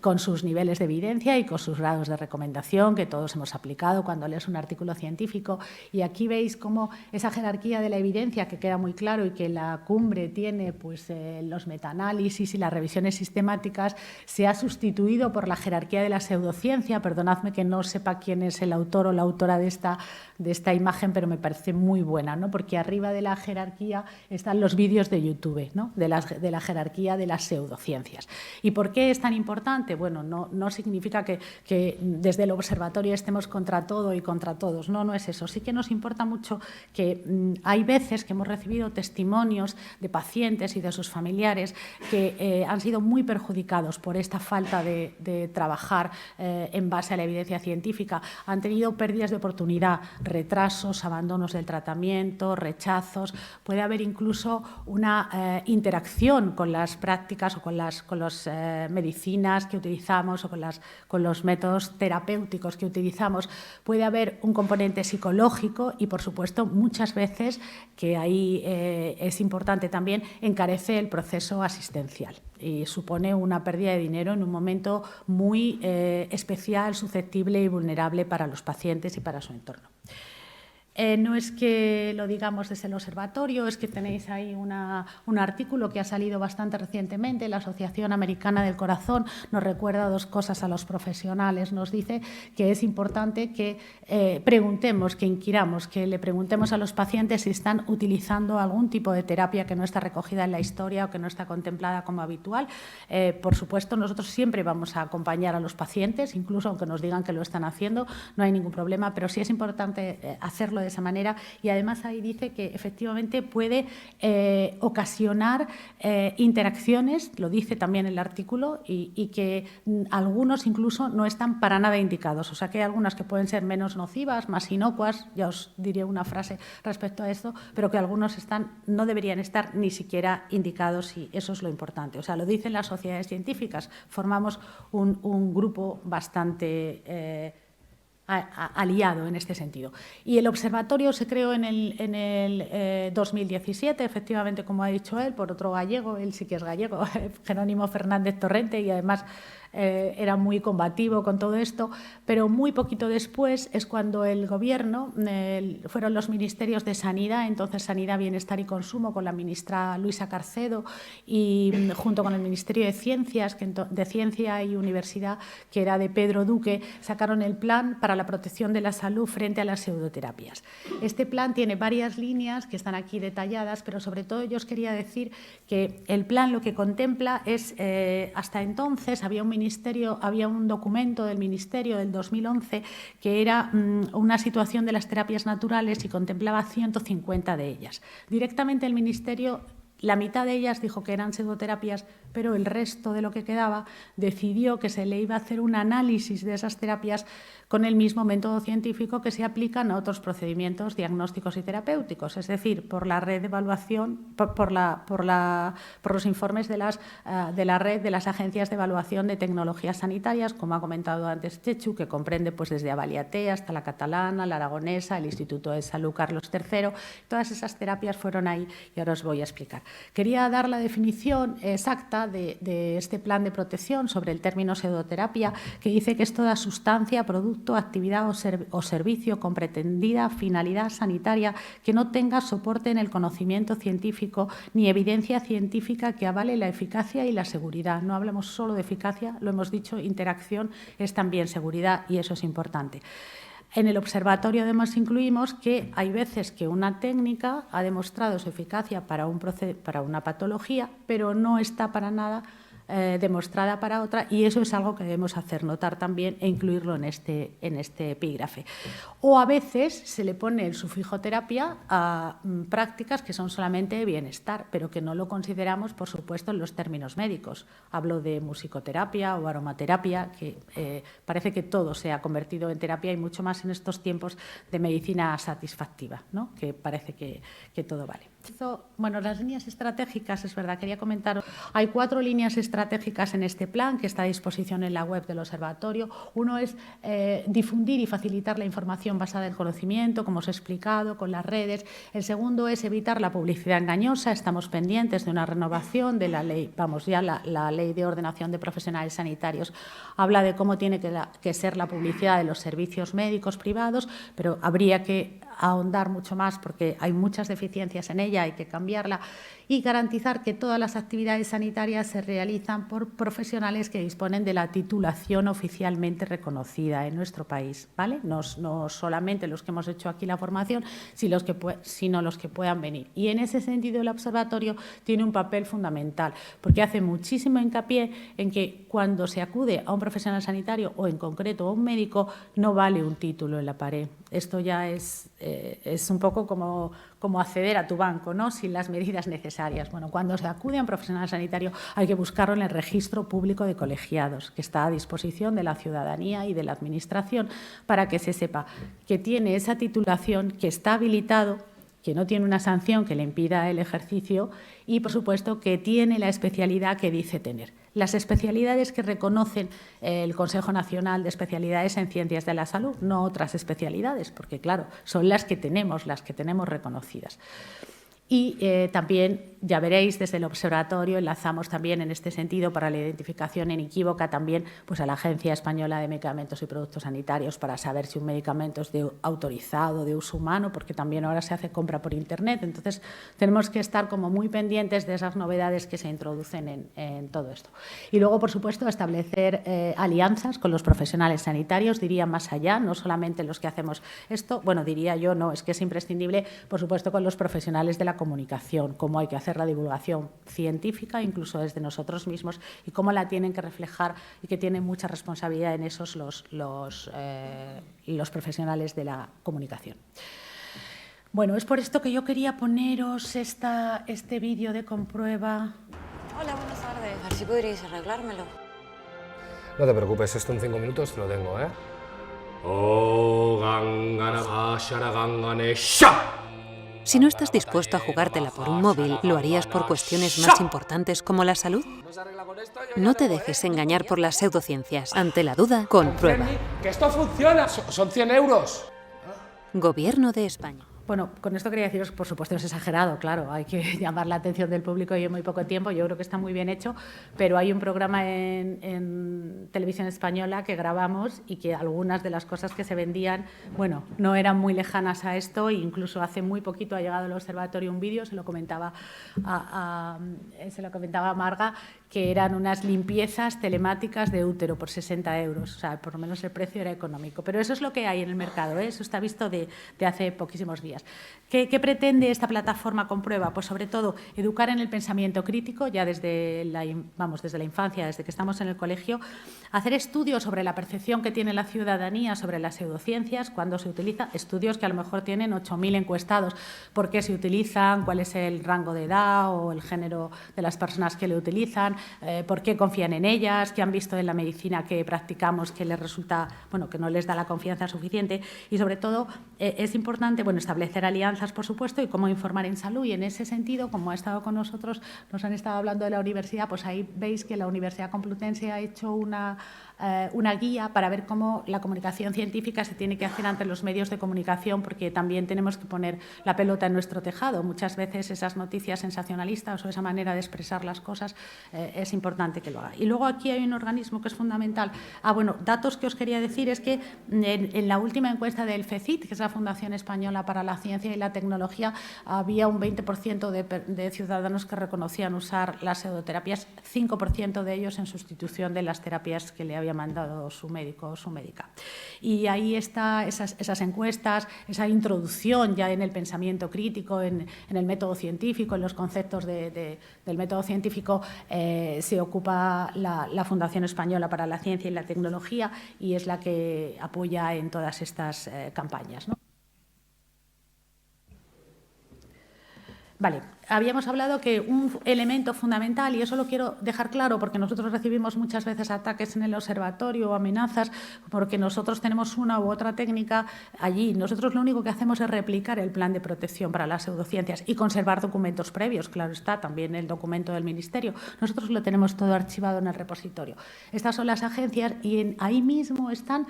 S7: con sus niveles de evidencia y con sus grados de recomendación que todos hemos aplicado cuando lees un artículo científico. Y aquí veis cómo esa jerarquía de la evidencia, que queda muy claro y que la cumbre tiene pues, los metaanálisis y las revisiones sistemáticas, se ha sustituido por la jerarquía de la pseudociencia. Perdonadme que no sepa quién es el autor o la autora de esta imagen, pero me parece muy buena, ¿no?, porque arriba de la jerarquía están los vídeos de YouTube, ¿no?, de la jerarquía de las pseudociencias. ¿Y por qué es tan importante? Bueno, no significa que desde el observatorio estemos contra todo y contra todos, no es eso. Sí que nos importa mucho que hay veces que hemos recibido testimonios de pacientes y de sus familiares que han sido muy perjudicados por esta falta de trabajar en base a la evidencia científica. Han tenido pérdidas de oportunidad, retrasos, abandonos del tratamiento, rechazos. Puede haber incluso una interacción con las prácticas o con las medicinas que utilizamos o con los métodos terapéuticos que utilizamos. Puede haber un componente psicológico y, por supuesto, muchas veces, que ahí es importante también, encarece el proceso asistencial y supone una pérdida de dinero en un momento muy especial, susceptible y vulnerable para los pacientes y para su entorno. No es que lo digamos desde el observatorio, es que tenéis ahí un artículo que ha salido bastante recientemente. La Asociación Americana del Corazón nos recuerda dos cosas a los profesionales. Nos dice que es importante que preguntemos, que inquiramos, que le preguntemos a los pacientes si están utilizando algún tipo de terapia que no está recogida en la historia o que no está contemplada como habitual. Por supuesto, nosotros siempre vamos a acompañar a los pacientes, incluso aunque nos digan que lo están haciendo, no hay ningún problema, pero sí es importante hacerlo de esa manera. Y además ahí dice que efectivamente puede ocasionar interacciones, lo dice también el artículo, y que algunos incluso no están para nada indicados. O sea que hay algunas que pueden ser menos nocivas, más inocuas, ya os diré una frase respecto a esto, pero que algunos no deberían estar ni siquiera indicados, y eso es lo importante. O sea, lo dicen las sociedades científicas, formamos un grupo bastante aliado en este sentido. Y el observatorio se creó en el 2017, efectivamente, como ha dicho él, por otro gallego, él sí que es gallego, Jerónimo Fernández Torrente, y además era muy combativo con todo esto, pero muy poquito después es cuando el Gobierno, fueron los ministerios de Sanidad, entonces Sanidad, Bienestar y Consumo, con la ministra Luisa Carcedo, y junto con el Ministerio de Ciencias, de Ciencia y Universidad, que era de Pedro Duque, sacaron el plan para la protección de la salud frente a las pseudoterapias. Este plan tiene varias líneas que están aquí detalladas, pero sobre todo yo os quería decir que el plan lo que contempla es, hasta entonces había un documento del Ministerio del 2011 que era una situación de las terapias naturales y contemplaba 150 de ellas. Directamente el Ministerio La mitad de ellas dijo que eran pseudoterapias, pero el resto de lo que quedaba decidió que se le iba a hacer un análisis de esas terapias con el mismo método científico que se aplican a otros procedimientos diagnósticos y terapéuticos, es decir, por la red de evaluación, por los informes de la red de las agencias de evaluación de tecnologías sanitarias, como ha comentado antes Chechu, que comprende pues, desde Avaliate hasta la catalana, la aragonesa, el Instituto de Salud Carlos III. Todas esas terapias fueron ahí y ahora os voy a explicar. Quería dar la definición exacta de este plan de protección sobre el término pseudoterapia, que dice que es toda sustancia, producto, actividad o servicio con pretendida finalidad sanitaria que no tenga soporte en el conocimiento científico ni evidencia científica que avale la eficacia y la seguridad. No hablamos solo de eficacia, lo hemos dicho, interacción es también seguridad y eso es importante. En el observatorio, además, incluimos que hay veces que una técnica ha demostrado su eficacia para una patología, pero no está para nada demostrada para otra, y eso es algo que debemos hacer notar también e incluirlo en este epígrafe. O a veces se le pone el sufijo terapia a prácticas que son solamente bienestar, pero que no lo consideramos, por supuesto, en los términos médicos. Hablo de musicoterapia o aromaterapia, que parece que todo se ha convertido en terapia y mucho más en estos tiempos de medicina satisfactiva, ¿no? Que parece que todo vale. Bueno, las líneas estratégicas, es verdad, quería comentaros, hay 4 líneas estratégicas en este plan que está a disposición en la web del observatorio. Uno es difundir y facilitar la información basada en conocimiento, como os he explicado, con las redes. El segundo es evitar la publicidad engañosa. Estamos pendientes de una renovación de la ley, la ley de ordenación de profesionales sanitarios habla de cómo tiene que ser la publicidad de los servicios médicos privados, pero habría que ahondar mucho más porque hay muchas deficiencias en ella, hay que cambiarla, y garantizar que todas las actividades sanitarias se realizan por profesionales que disponen de la titulación oficialmente reconocida en nuestro país, ¿vale? No solamente los que hemos hecho aquí la formación, sino los que puedan venir. Y en ese sentido el observatorio tiene un papel fundamental, porque hace muchísimo hincapié en que cuando se acude a un profesional sanitario o en concreto a un médico, no vale un título en la pared. Esto ya es un poco como acceder a tu banco, ¿no? Sin las medidas necesarias. Bueno, cuando se acude a un profesional sanitario hay que buscarlo en el registro público de colegiados, que está a disposición de la ciudadanía y de la Administración, para que se sepa que tiene esa titulación, que está habilitado, que no tiene una sanción que le impida el ejercicio y, por supuesto, que tiene la especialidad que dice tener. Las especialidades que reconocen el Consejo Nacional de Especialidades en Ciencias de la Salud, no otras especialidades, porque, claro, son las que tenemos reconocidas. Y también, ya veréis, desde el observatorio enlazamos también en este sentido para la identificación inequívoca también pues, a la Agencia Española de Medicamentos y Productos Sanitarios para saber si un medicamento es autorizado de uso humano, porque también ahora se hace compra por Internet. Entonces, tenemos que estar como muy pendientes de esas novedades que se introducen en todo esto. Y luego, por supuesto, establecer alianzas con los profesionales sanitarios, diría más allá, no solamente los que hacemos esto, bueno, diría yo, no, es que es imprescindible, por supuesto, con los profesionales de la comunicación, cómo hay que hacer la divulgación científica, incluso desde nosotros mismos, y cómo la tienen que reflejar y que tienen mucha responsabilidad en esos los profesionales de la comunicación. Bueno, es por esto que yo quería poneros este vídeo de comprueba.
S8: Hola, buenas tardes. A ver si podríais arreglármelo.
S9: No te preocupes, esto en 5 minutos te lo tengo, ¿eh?
S10: Si no estás dispuesto a jugártela por un móvil, ¿lo harías por cuestiones más importantes como la salud? No te dejes engañar por las pseudociencias. Ante la duda, comprueba.
S9: ¡Que esto funciona! Son 100 euros.
S10: Gobierno de España.
S7: Bueno, con esto quería deciros, por supuesto, es exagerado, claro, hay que llamar la atención del público y en muy poco tiempo, yo creo que está muy bien hecho, pero hay un programa en Televisión Española que grabamos y que algunas de las cosas que se vendían, bueno, no eran muy lejanas a esto, e incluso hace muy poquito ha llegado al observatorio un vídeo, se lo comentaba a Marga, que eran unas limpiezas telemáticas de útero por 60 euros. O sea, por lo menos el precio era económico. Pero eso es lo que hay en el mercado, ¿eh? Eso está visto de hace poquísimos días. ¿Qué pretende esta plataforma Comprueba? Pues sobre todo educar en el pensamiento crítico, ya desde la infancia, desde que estamos en el colegio, hacer estudios sobre la percepción que tiene la ciudadanía sobre las pseudociencias, cuándo se utiliza, estudios que a lo mejor tienen 8.000 encuestados, por qué se utilizan, cuál es el rango de edad o el género de las personas que le utilizan, por qué confían en ellas, qué han visto en la medicina que practicamos que les resulta, bueno, que no les da la confianza suficiente, y sobre todo es importante, bueno, establecer alianzas, por supuesto, y cómo informar en salud. Y en ese sentido, como ha estado con nosotros, nos han estado hablando de la universidad, pues ahí veis que la Universidad Complutense ha hecho una guía para ver cómo la comunicación científica se tiene que hacer ante los medios de comunicación, porque también tenemos que poner la pelota en nuestro tejado. Muchas veces esas noticias sensacionalistas o esa manera de expresar las cosas es importante que lo haga. Y luego aquí hay un organismo que es fundamental. Bueno, datos que os quería decir es que en la última encuesta del FECIT, que es la Fundación Española para la Ciencia y la Tecnología, había un 20% de ciudadanos que reconocían usar las pseudoterapias, 5% de ellos en sustitución de las terapias que le había mandado su médico o su médica. Y ahí está esas encuestas, esa introducción ya en el pensamiento crítico, en el método científico, en los conceptos del método científico, se ocupa la Fundación Española para la Ciencia y la Tecnología, y es la que apoya en todas estas campañas, ¿no? Vale, habíamos hablado que un elemento fundamental, y eso lo quiero dejar claro porque nosotros recibimos muchas veces ataques en el observatorio o amenazas porque nosotros tenemos una u otra técnica allí. Nosotros lo único que hacemos es replicar el plan de protección para las pseudociencias y conservar documentos previos, claro está, también el documento del Ministerio. Nosotros lo tenemos todo archivado en el repositorio. Estas son las agencias y ahí mismo están,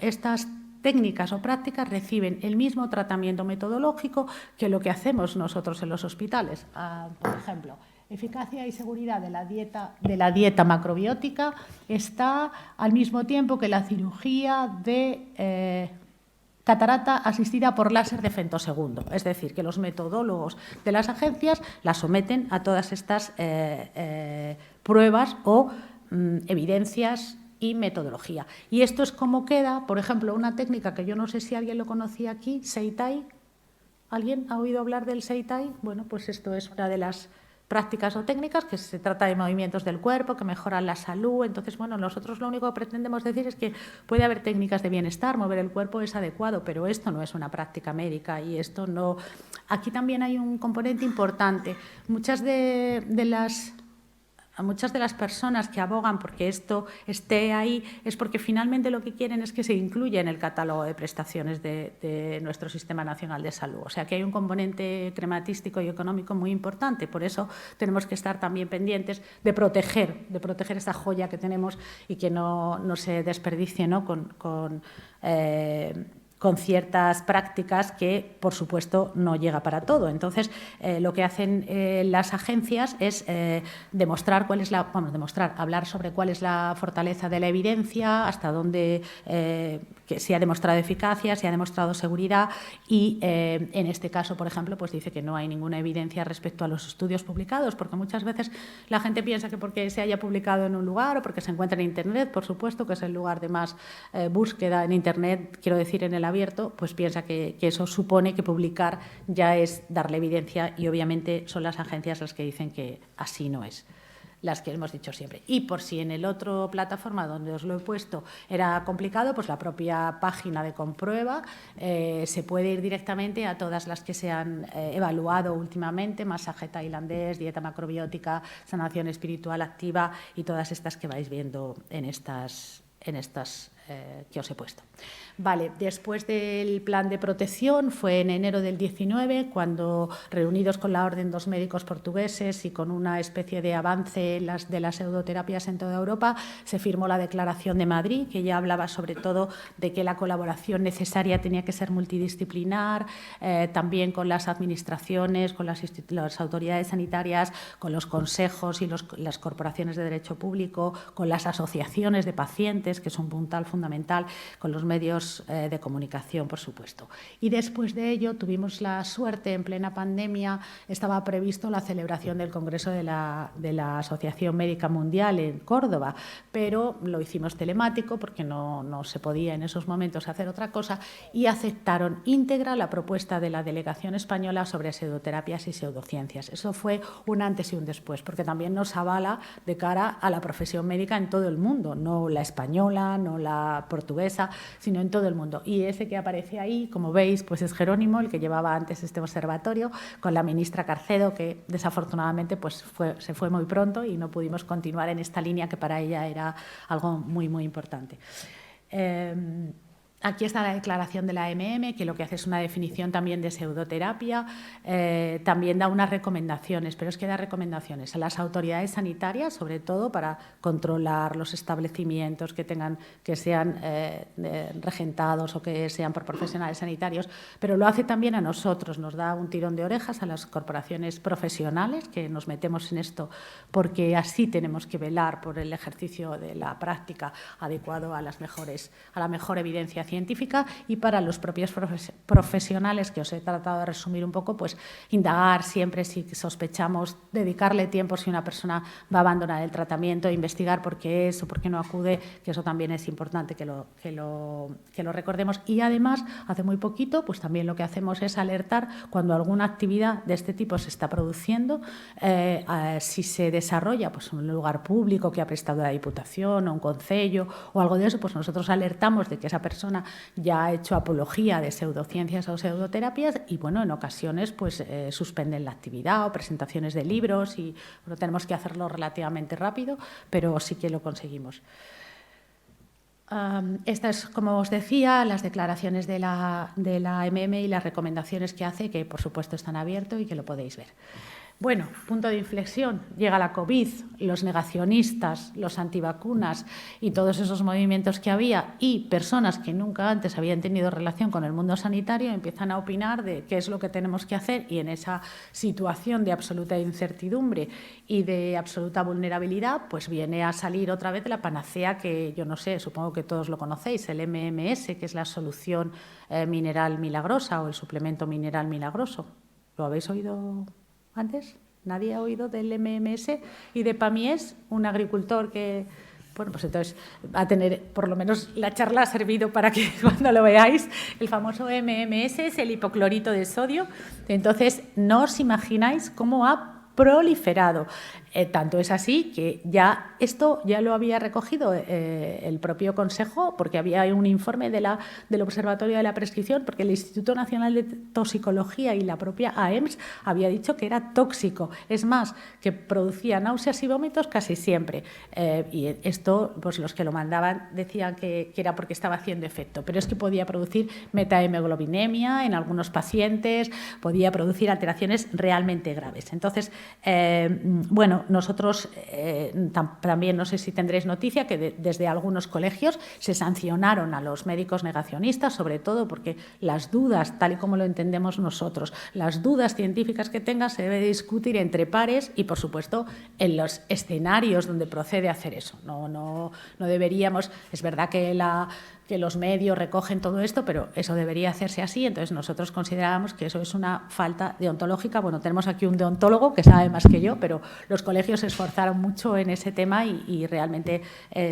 S7: estas técnicas o prácticas reciben el mismo tratamiento metodológico que lo que hacemos nosotros en los hospitales. Por ejemplo, eficacia y seguridad de la dieta macrobiótica está al mismo tiempo que la cirugía de catarata asistida por láser de femtosegundo. Es decir, que los metodólogos de las agencias las someten a todas estas pruebas o evidencias y metodología. Y esto es como queda, por ejemplo, una técnica que yo no sé si alguien lo conocía aquí, Seitai. ¿Alguien ha oído hablar del Seitai? Bueno, pues esto es una de las prácticas o técnicas que se trata de movimientos del cuerpo que mejoran la salud. Entonces, bueno, nosotros lo único que pretendemos decir es que puede haber técnicas de bienestar, mover el cuerpo es adecuado, pero esto no es una práctica médica y esto no. Aquí también hay un componente importante. Muchas de las personas que abogan porque esto esté ahí es porque finalmente lo que quieren es que se incluya en el catálogo de prestaciones de nuestro Sistema Nacional de Salud. O sea que hay un componente crematístico y económico muy importante. Por eso tenemos que estar también pendientes de proteger esta joya que tenemos y que no se desperdicie, ¿no? Con ciertas prácticas que, por supuesto, no llega para todo. Entonces, lo que hacen las agencias es hablar sobre cuál es la fortaleza de la evidencia, hasta dónde que se ha demostrado eficacia, se ha demostrado seguridad y, en este caso, por ejemplo, pues dice que no hay ninguna evidencia respecto a los estudios publicados, porque muchas veces la gente piensa que porque se haya publicado en un lugar o porque se encuentra en Internet, por supuesto, que es el lugar de más búsqueda en Internet, quiero decir, en el abierto, pues piensa que eso supone que publicar ya es darle evidencia y obviamente son las agencias las que dicen que así no es, las que hemos dicho siempre. Y por si en el otro plataforma donde os lo he puesto era complicado, pues la propia página de Comprueba se puede ir directamente a todas las que se han evaluado últimamente, masaje tailandés, dieta macrobiótica, sanación espiritual activa y todas estas que vais viendo en estas que os he puesto. Vale, después del plan de protección fue en enero del 19 cuando, reunidos con la Orden dos médicos portugueses y con una especie de avance de las pseudoterapias en toda Europa, se firmó la Declaración de Madrid, que ya hablaba sobre todo de que la colaboración necesaria tenía que ser multidisciplinar, también con las administraciones, con las autoridades sanitarias, con los consejos y las corporaciones de derecho público, con las asociaciones de pacientes, que es un puntal fundamental con los medios de comunicación, por supuesto. Y después de ello tuvimos la suerte, en plena pandemia, estaba previsto la celebración del Congreso de la Asociación Médica Mundial en Córdoba, pero lo hicimos telemático porque no se podía en esos momentos hacer otra cosa, y aceptaron íntegra la propuesta de la delegación española sobre pseudoterapias y pseudociencias. Eso fue un antes y un después, porque también nos avala de cara a la profesión médica en todo el mundo, no la española, no la portuguesa, sino en todo el mundo. Y ese que aparece ahí, como veis, pues es Jerónimo, el que llevaba antes este observatorio, con la ministra Carcedo, que desafortunadamente pues se fue muy pronto y no pudimos continuar en esta línea que para ella era algo muy, muy importante. Aquí está la declaración de la que lo que hace es una definición también de pseudoterapia, también da unas recomendaciones, pero es que da recomendaciones a las autoridades sanitarias, sobre todo para controlar los establecimientos que sean regentados o que sean por profesionales sanitarios, pero lo hace también a nosotros, nos da un tirón de orejas a las corporaciones profesionales que nos metemos en esto, porque así tenemos que velar por el ejercicio de la práctica adecuado a la mejor evidencia científica, y para los propios profesionales, que os he tratado de resumir un poco, pues indagar siempre si sospechamos, dedicarle tiempo si una persona va a abandonar el tratamiento, investigar por qué es o por qué no acude, que eso también es importante que lo recordemos. Y además, hace muy poquito, pues también lo que hacemos es alertar cuando alguna actividad de este tipo se está produciendo, si se desarrolla pues, en un lugar público que ha prestado la Diputación o un concello o algo de eso, pues nosotros alertamos de que esa persona ya ha hecho apología de pseudociencias o pseudoterapias y, bueno, en ocasiones pues suspenden la actividad o presentaciones de libros y bueno, tenemos que hacerlo relativamente rápido, pero sí que lo conseguimos. Estas, como os decía, las declaraciones de la y las recomendaciones que hace, que por supuesto están abiertos y que lo podéis ver. Bueno, punto de inflexión, llega la COVID, los negacionistas, los antivacunas y todos esos movimientos que había y personas que nunca antes habían tenido relación con el mundo sanitario empiezan a opinar de qué es lo que tenemos que hacer, y en esa situación de absoluta incertidumbre y de absoluta vulnerabilidad, pues viene a salir otra vez la panacea que yo no sé, supongo que todos lo conocéis, el MMS, que es la solución mineral milagrosa o el suplemento mineral milagroso. ¿Lo habéis oído antes? ¿Nadie ha oído del MMS y de Pamies, un agricultor que, bueno, pues entonces va a tener, por lo menos la charla ha servido para que cuando lo veáis, el famoso MMS es el hipoclorito de sodio. Entonces, no os imagináis cómo ha proliferado. Tanto es así que ya esto ya lo había recogido el propio Consejo, porque había un informe del Observatorio de la Prescripción, porque el Instituto Nacional de Toxicología y la propia AEMS había dicho que era tóxico. Es más, que producía náuseas y vómitos casi siempre. Y esto, pues los que lo mandaban decían que era porque estaba haciendo efecto, pero es que podía producir metahemoglobinemia en algunos pacientes, podía producir alteraciones realmente graves. Entonces, bueno, nosotros también, no sé si tendréis noticia, que desde algunos colegios se sancionaron a los médicos negacionistas, sobre todo porque las dudas, tal y como lo entendemos nosotros, las dudas científicas que tengan se debe discutir entre pares y, por supuesto, en los escenarios donde procede hacer eso. No deberíamos, es verdad que los medios recogen todo esto, pero eso debería hacerse así. Entonces, nosotros considerábamos que eso es una falta deontológica. Bueno, tenemos aquí un deontólogo que sabe más que yo, pero los colegios se esforzaron mucho en ese tema y realmente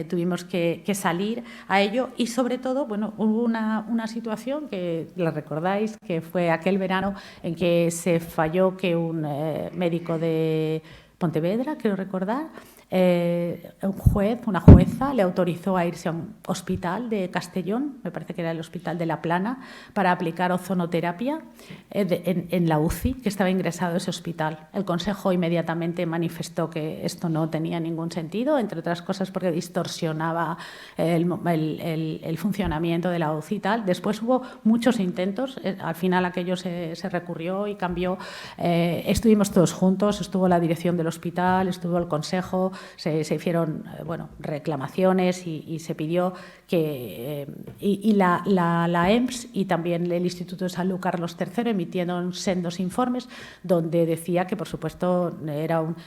S7: tuvimos que salir a ello. Y, sobre todo, bueno, hubo una situación que la recordáis, que fue aquel verano en que se falló que un médico de Pontevedra, creo recordar, un juez, una jueza, le autorizó a irse a un hospital de Castellón, me parece que era el Hospital de La Plana, para aplicar ozonoterapia en la UCI, que estaba ingresado a ese hospital. El Consejo inmediatamente manifestó que esto no tenía ningún sentido, entre otras cosas porque distorsionaba el funcionamiento de la UCI y tal. Después hubo muchos intentos, al final aquello se recurrió y cambió. Estuvimos todos juntos, estuvo la dirección del hospital, estuvo el Consejo, se hicieron reclamaciones y se pidió que la EMS y también el Instituto de Salud Carlos III emitieron sendos informes donde decía que, por supuesto,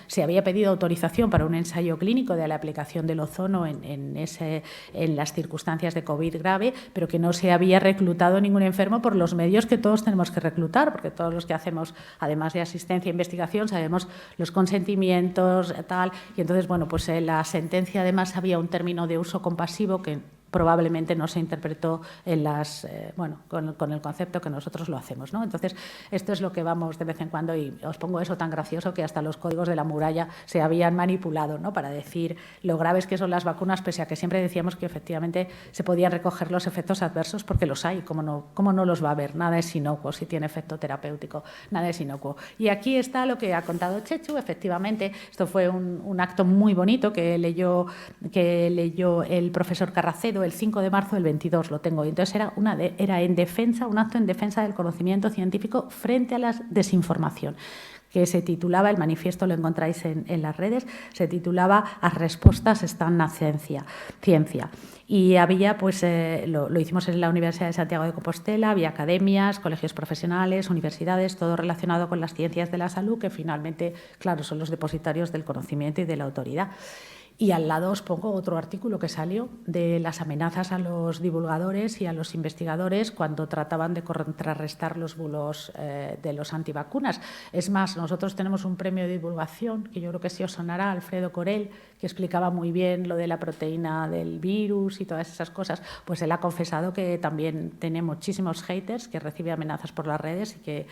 S7: se había pedido autorización para un ensayo clínico de la aplicación del ozono en las circunstancias de COVID grave, pero que no se había reclutado ningún enfermo por los medios que todos tenemos que reclutar, porque todos los que hacemos, además de asistencia e investigación, sabemos los consentimientos, tal, y entonces, pues la sentencia además había un término de uso compasivo que probablemente no se interpretó con el concepto que nosotros lo hacemos, ¿no? Entonces, esto es lo que vamos de vez en cuando, y os pongo eso tan gracioso que hasta los códigos de la muralla se habían manipulado, ¿no?, para decir lo graves que son las vacunas, pese a que siempre decíamos que efectivamente se podían recoger los efectos adversos, porque los hay, ¿cómo no los va a haber? Nada es inocuo, si tiene efecto terapéutico, nada es inocuo. Y aquí está lo que ha contado Chechu, efectivamente, esto fue un acto muy bonito que leyó el profesor Carracedo el 5 de marzo del 22, lo tengo. Y entonces era un acto en defensa del conocimiento científico frente a la desinformación, que se titulaba, el manifiesto lo encontráis en las redes, se titulaba «As respostas están na ciencia». Y había, lo hicimos en la Universidad de Santiago de Compostela, había academias, colegios profesionales, universidades, todo relacionado con las ciencias de la salud, que finalmente, claro, son los depositarios del conocimiento y de la autoridad. Y al lado os pongo otro artículo que salió de las amenazas a los divulgadores y a los investigadores cuando trataban de contrarrestar los bulos de los antivacunas. Es más, nosotros tenemos un premio de divulgación, que yo creo que sí os sonará, Alfredo Corel, que explicaba muy bien lo de la proteína del virus y todas esas cosas. Pues él ha confesado que también tiene muchísimos haters, que recibe amenazas por las redes y que,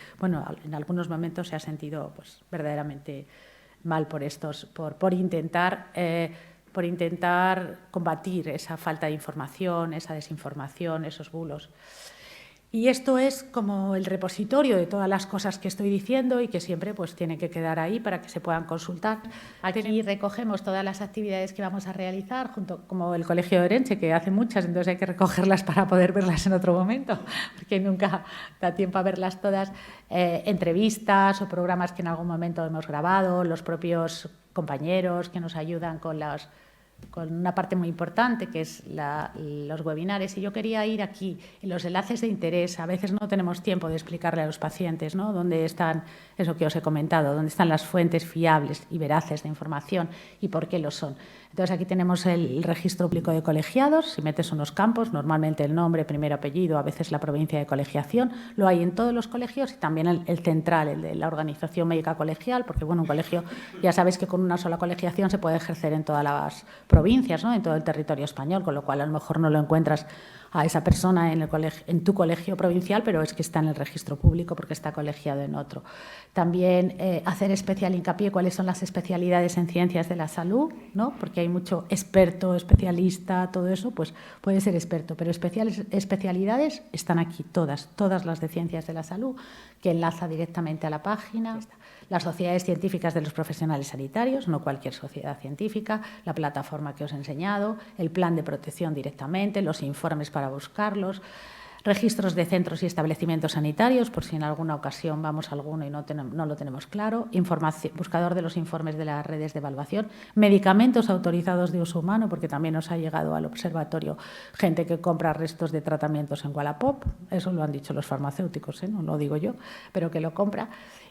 S7: en algunos momentos se ha sentido verdaderamente mal por intentar combatir esa falta de información, esa desinformación, esos bulos. Y esto es como el repositorio de todas las cosas que estoy diciendo y que siempre tiene que quedar ahí para que se puedan consultar. Aquí recogemos todas las actividades que vamos a realizar, junto como el Colegio de Orense, que hace muchas, entonces hay que recogerlas para poder verlas en otro momento, porque nunca da tiempo a verlas todas. Entrevistas o programas que en algún momento hemos grabado, los propios compañeros que nos ayudan con una parte muy importante que es los webinares. Y yo quería ir aquí, en los enlaces de interés. A veces no tenemos tiempo de explicarle a los pacientes, ¿no?, dónde están, eso que os he comentado, dónde están las fuentes fiables y veraces de información y por qué lo son. Entonces, aquí tenemos el registro público de colegiados. Si metes unos campos, normalmente el nombre, primer apellido, a veces la provincia de colegiación, lo hay en todos los colegios, y también el central, el de la organización médica colegial, porque un colegio, ya sabéis que con una sola colegiación se puede ejercer en todas las provincias, ¿no?, en todo el territorio español, con lo cual a lo mejor no lo encuentras a esa persona en tu colegio provincial, pero es que está en el registro público porque está colegiado en otro. También hacer especial hincapié cuáles son las especialidades en ciencias de la salud, ¿no?, porque hay mucho experto, especialista, todo eso, pues puede ser experto, pero especialidades están aquí todas las de ciencias de la salud, que enlaza directamente a la página. Las sociedades científicas de los profesionales sanitarios, no cualquier sociedad científica, la plataforma que os he enseñado, el plan de protección directamente, los informes para buscarlos, registros de centros y establecimientos sanitarios, por si en alguna ocasión vamos a alguno y no lo tenemos claro, buscador de los informes de las redes de evaluación, medicamentos autorizados de uso humano, porque también nos ha llegado al observatorio gente que compra restos de tratamientos en Wallapop, eso lo han dicho los farmacéuticos, no lo digo yo, pero que lo compra.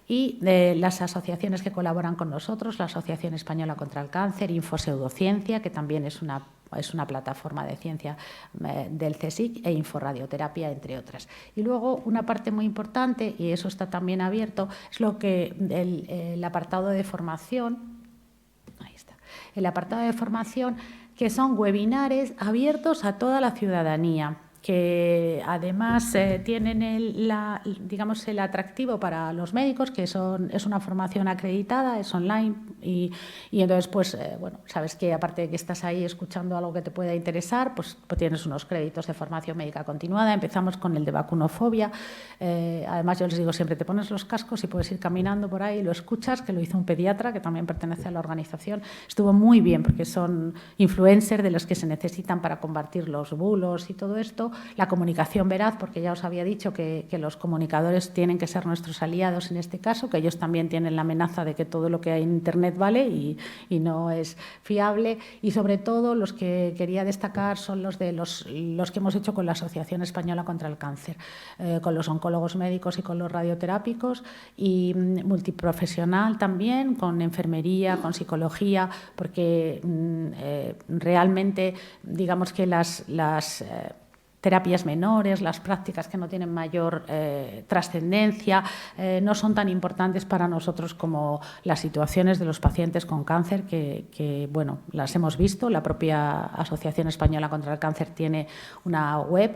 S7: Y las asociaciones que colaboran con nosotros, la Asociación Española contra el Cáncer, Infoseudociencia, que también es una plataforma de ciencia del CSIC, e Inforadioterapia, entre otras. Y luego una parte muy importante, y eso está también abierto, es lo que el apartado de formación, ahí está, el apartado de formación, que son webinares abiertos a toda la ciudadanía, que además tienen el atractivo para los médicos, que es una formación acreditada, es online, y entonces, sabes que aparte de que estás ahí escuchando algo que te pueda interesar, pues tienes unos créditos de formación médica continuada. Empezamos con el de vacunofobia. Además, yo les digo siempre, te pones los cascos y puedes ir caminando por ahí y lo escuchas, que lo hizo un pediatra que también pertenece a la organización. Estuvo muy bien, porque son influencers de los que se necesitan para combatir los bulos y todo esto. todo, la comunicación veraz, porque ya os había dicho que los comunicadores tienen que ser nuestros aliados en este caso, que ellos también tienen la amenaza de que todo lo que hay en Internet vale y no es fiable. Y sobre todo los que quería destacar son los que hemos hecho con la Asociación Española contra el Cáncer, con los oncólogos médicos y con los radioterápicos, y multiprofesional también, con enfermería, con psicología, porque realmente digamos que las terapias menores, las prácticas que no tienen mayor trascendencia, no son tan importantes para nosotros como las situaciones de los pacientes con cáncer, que bueno, las hemos visto. La propia Asociación Española contra el Cáncer tiene una web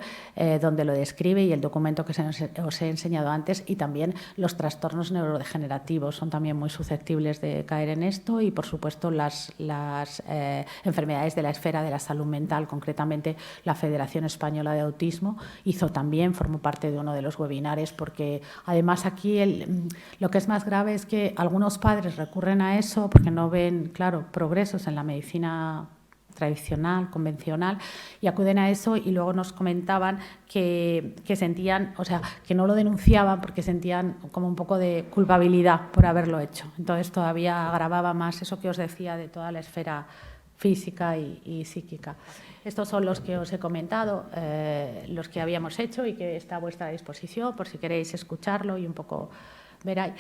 S7: donde lo describe, y el documento que os he enseñado antes, y también los trastornos neurodegenerativos son también muy susceptibles de caer en esto, y por supuesto las enfermedades de la esfera de la salud mental, concretamente la Federación Española de Autismo formó parte de uno de los webinares, porque además aquí lo que es más grave es que algunos padres recurren a eso porque no ven, claro, progresos en la medicina tradicional, convencional, y acuden a eso, y luego nos comentaban que sentían, o sea, que no lo denunciaban porque sentían como un poco de culpabilidad por haberlo hecho. Entonces todavía agravaba más eso que os decía de toda la esfera física y psíquica. Estos son los que os he comentado, los que habíamos hecho y que está a vuestra disposición por si queréis escucharlo y un poco ver ahí.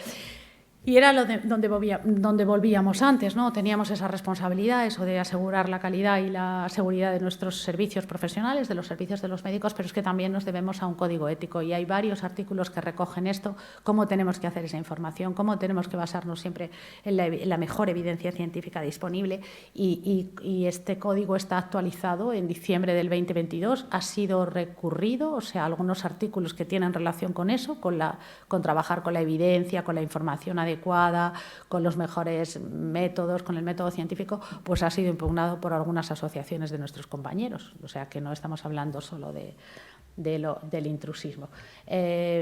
S7: Y era donde volvíamos antes, ¿no? Teníamos esa responsabilidad, eso de asegurar la calidad y la seguridad de nuestros servicios profesionales, de los servicios de los médicos, pero es que también nos debemos a un código ético, y hay varios artículos que recogen esto, cómo tenemos que hacer esa información, cómo tenemos que basarnos siempre en la mejor evidencia científica disponible, y este código está actualizado en diciembre del 2022, ha sido recurrido, o sea, algunos artículos que tienen relación con eso, con trabajar con la evidencia, con la información adecuada, con los mejores métodos, con el método científico, pues ha sido impugnado por algunas asociaciones de nuestros compañeros. O sea que no estamos hablando solo del intrusismo.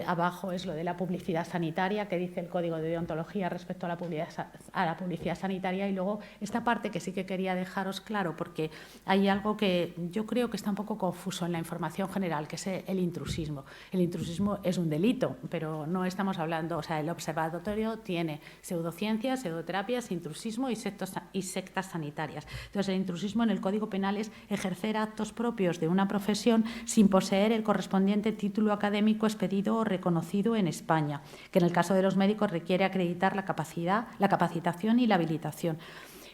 S7: Abajo es lo de la publicidad sanitaria, que dice el Código de Deontología respecto a la publicidad sanitaria, y luego esta parte que sí que quería dejaros claro, porque hay algo que yo creo que está un poco confuso en la información general, que es el intrusismo. El intrusismo es un delito, pero no estamos hablando, o sea, el observatorio tiene pseudociencias, pseudoterapias, intrusismo y sectas sanitarias. Entonces, el intrusismo en el Código Penal es ejercer actos propios de una profesión sin poseer el correspondiente título académico expedido o reconocido en España, que en el caso de los médicos requiere acreditar la capacitación y la habilitación.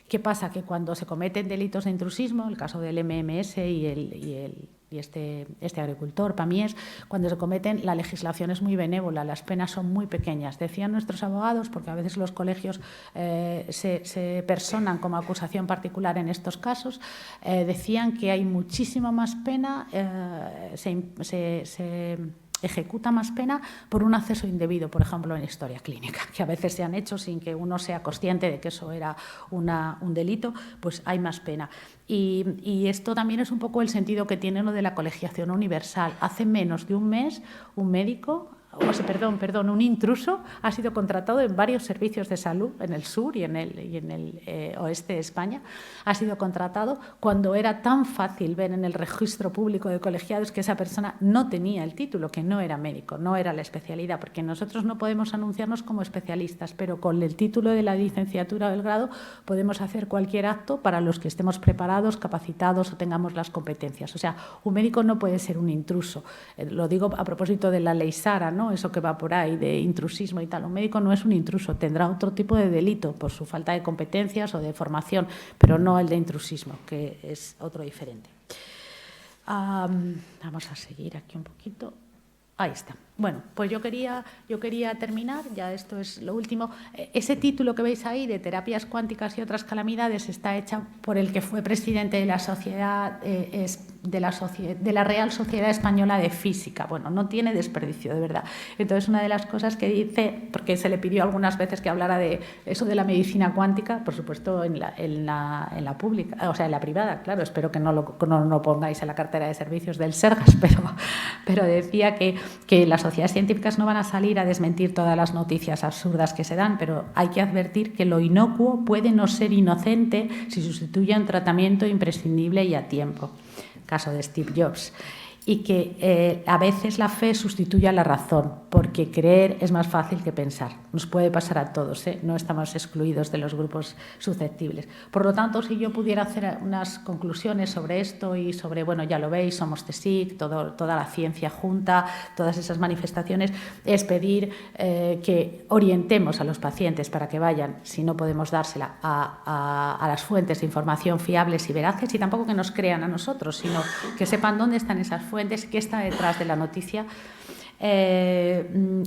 S7: ¿Qué pasa? Que cuando se cometen delitos de intrusismo, el caso del MMS y este agricultor, Pamies, cuando se cometen, la legislación es muy benévola, las penas son muy pequeñas. Decían nuestros abogados, porque a veces los colegios se personan como acusación particular en estos casos, decían que hay muchísima más pena, se ejecuta más pena por un acceso indebido, por ejemplo, en historia clínica, que a veces se han hecho sin que uno sea consciente de que eso era un delito, pues hay más pena. Y esto también es un poco el sentido que tiene lo de la colegiación universal. Hace menos de un mes, un médico, un intruso ha sido contratado en varios servicios de salud en el sur y en el oeste de España. Ha sido contratado cuando era tan fácil ver en el registro público de colegiados que esa persona no tenía el título, que no era médico, no era la especialidad, porque nosotros no podemos anunciarnos como especialistas, pero con el título de la licenciatura o del grado podemos hacer cualquier acto para los que estemos preparados, capacitados o tengamos las competencias. O sea, un médico no puede ser un intruso. Lo digo a propósito de la ley Sara, ¿no? Eso que va por ahí de intrusismo y tal. Un médico no es un intruso, tendrá otro tipo de delito por su falta de competencias o de formación, pero no el de intrusismo, que es otro diferente. Vamos a seguir aquí un poquito. Ahí está. Bueno, pues yo quería terminar, ya esto es lo último. Ese título que veis ahí de Terapias Cuánticas y otras calamidades está hecha por el que fue presidente de la sociedad, de la Real Sociedad Española de Física. Bueno, no tiene desperdicio, de verdad. Entonces, una de las cosas que dice, porque se le pidió algunas veces que hablara de eso de la medicina cuántica, por supuesto en la pública, o sea, en la privada, claro, espero que no lo pongáis en la cartera de servicios del Sergas, pero decía que las sociedades científicas no van a salir a desmentir todas las noticias absurdas que se dan, pero hay que advertir que lo inocuo puede no ser inocente si sustituye un tratamiento imprescindible y a tiempo. Caso de Steve Jobs. y que a veces la fe sustituye a la razón, porque creer es más fácil que pensar. Nos puede pasar a todos, ¿eh? No estamos excluidos de los grupos susceptibles. Por lo tanto, si yo pudiera hacer unas conclusiones sobre esto y sobre, bueno, ya lo veis, somos CSIC, toda la ciencia junta, todas esas manifestaciones, es pedir que orientemos a los pacientes para que vayan, si no podemos dársela, a las fuentes de información fiables y veraces, y tampoco que nos crean a nosotros, sino que sepan dónde están esas fuentes, qué está detrás de la noticia,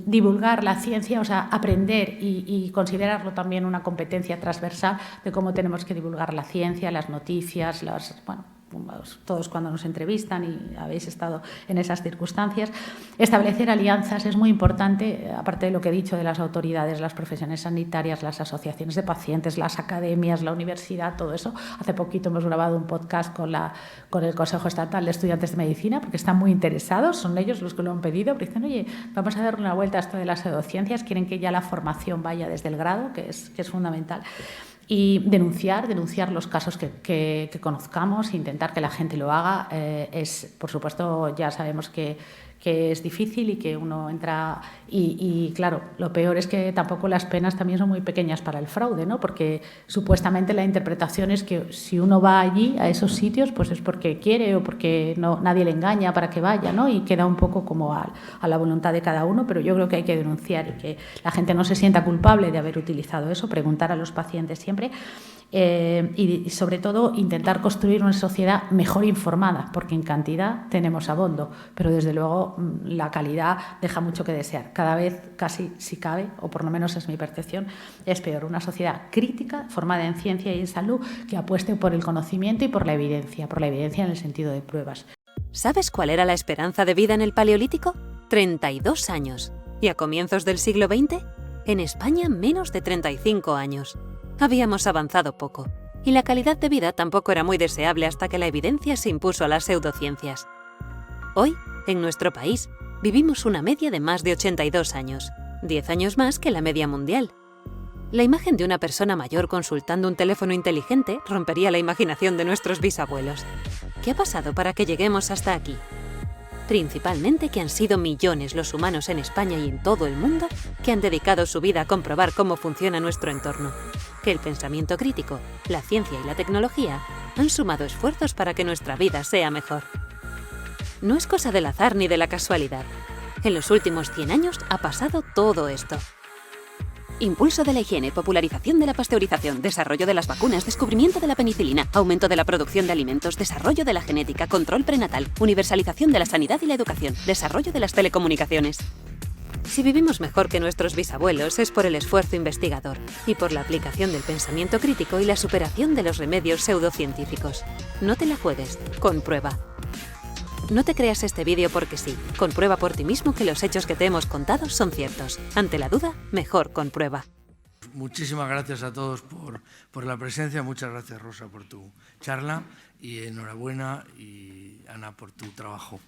S7: divulgar la ciencia, o sea, aprender y considerarlo también una competencia transversal de cómo tenemos que divulgar la ciencia, las noticias, todos cuando nos entrevistan y habéis estado en esas circunstancias. Establecer alianzas es muy importante, aparte de lo que he dicho de las autoridades, las profesiones sanitarias, las asociaciones de pacientes, las academias, la universidad, todo eso. Hace poquito hemos grabado un podcast con el Consejo Estatal de Estudiantes de Medicina, porque están muy interesados, son ellos los que lo han pedido, porque dicen, oye, vamos a darle una vuelta a esto de las pseudociencias, quieren que ya la formación vaya desde el grado, que es fundamental. Y denunciar los casos que conozcamos, intentar que la gente lo haga. Por supuesto, ya sabemos que es difícil y que uno entra y claro, lo peor es que tampoco las penas también son muy pequeñas para el fraude, ¿no? Porque supuestamente la interpretación es que si uno va allí, a esos sitios, pues es porque quiere o porque nadie le engaña para que vaya, ¿no? Y queda un poco como a la voluntad de cada uno, pero yo creo que hay que denunciar y que la gente no se sienta culpable de haber utilizado eso, preguntar a los pacientes siempre. Y sobre todo intentar construir una sociedad mejor informada, porque en cantidad tenemos abondo, pero desde luego la calidad deja mucho que desear. Cada vez, casi si cabe, o por lo menos es mi percepción, es peor. Una sociedad crítica, formada en ciencia y en salud, que apueste por el conocimiento y por la evidencia en el sentido de pruebas.
S10: ¿Sabes cuál era la esperanza de vida en el Paleolítico? 32 años. ¿Y a comienzos del siglo XX? En España, menos de 35 años. Habíamos avanzado poco, y la calidad de vida tampoco era muy deseable hasta que la evidencia se impuso a las pseudociencias. Hoy, en nuestro país, vivimos una media de más de 82 años, 10 años más que la media mundial. La imagen de una persona mayor consultando un teléfono inteligente rompería la imaginación de nuestros bisabuelos. ¿Qué ha pasado para que lleguemos hasta aquí? Principalmente que han sido millones los humanos en España y en todo el mundo que han dedicado su vida a comprobar cómo funciona nuestro entorno. Que el pensamiento crítico, la ciencia y la tecnología han sumado esfuerzos para que nuestra vida sea mejor. No es cosa del azar ni de la casualidad. En los últimos 100 años ha pasado todo esto. Impulso de la higiene, popularización de la pasteurización, desarrollo de las vacunas, descubrimiento de la penicilina, aumento de la producción de alimentos, desarrollo de la genética, control prenatal, universalización de la sanidad y la educación, desarrollo de las telecomunicaciones. Si vivimos mejor que nuestros bisabuelos es por el esfuerzo investigador y por la aplicación del pensamiento crítico y la superación de los remedios pseudocientíficos. No te la juegues, comprueba. No te creas este vídeo porque sí. Comprueba por ti mismo que los hechos que te hemos contado son ciertos. Ante la duda, mejor comprueba.
S2: Muchísimas gracias a todos por la presencia. Muchas gracias, Rosa, por tu charla. Y enhorabuena, y Ana, por tu trabajo.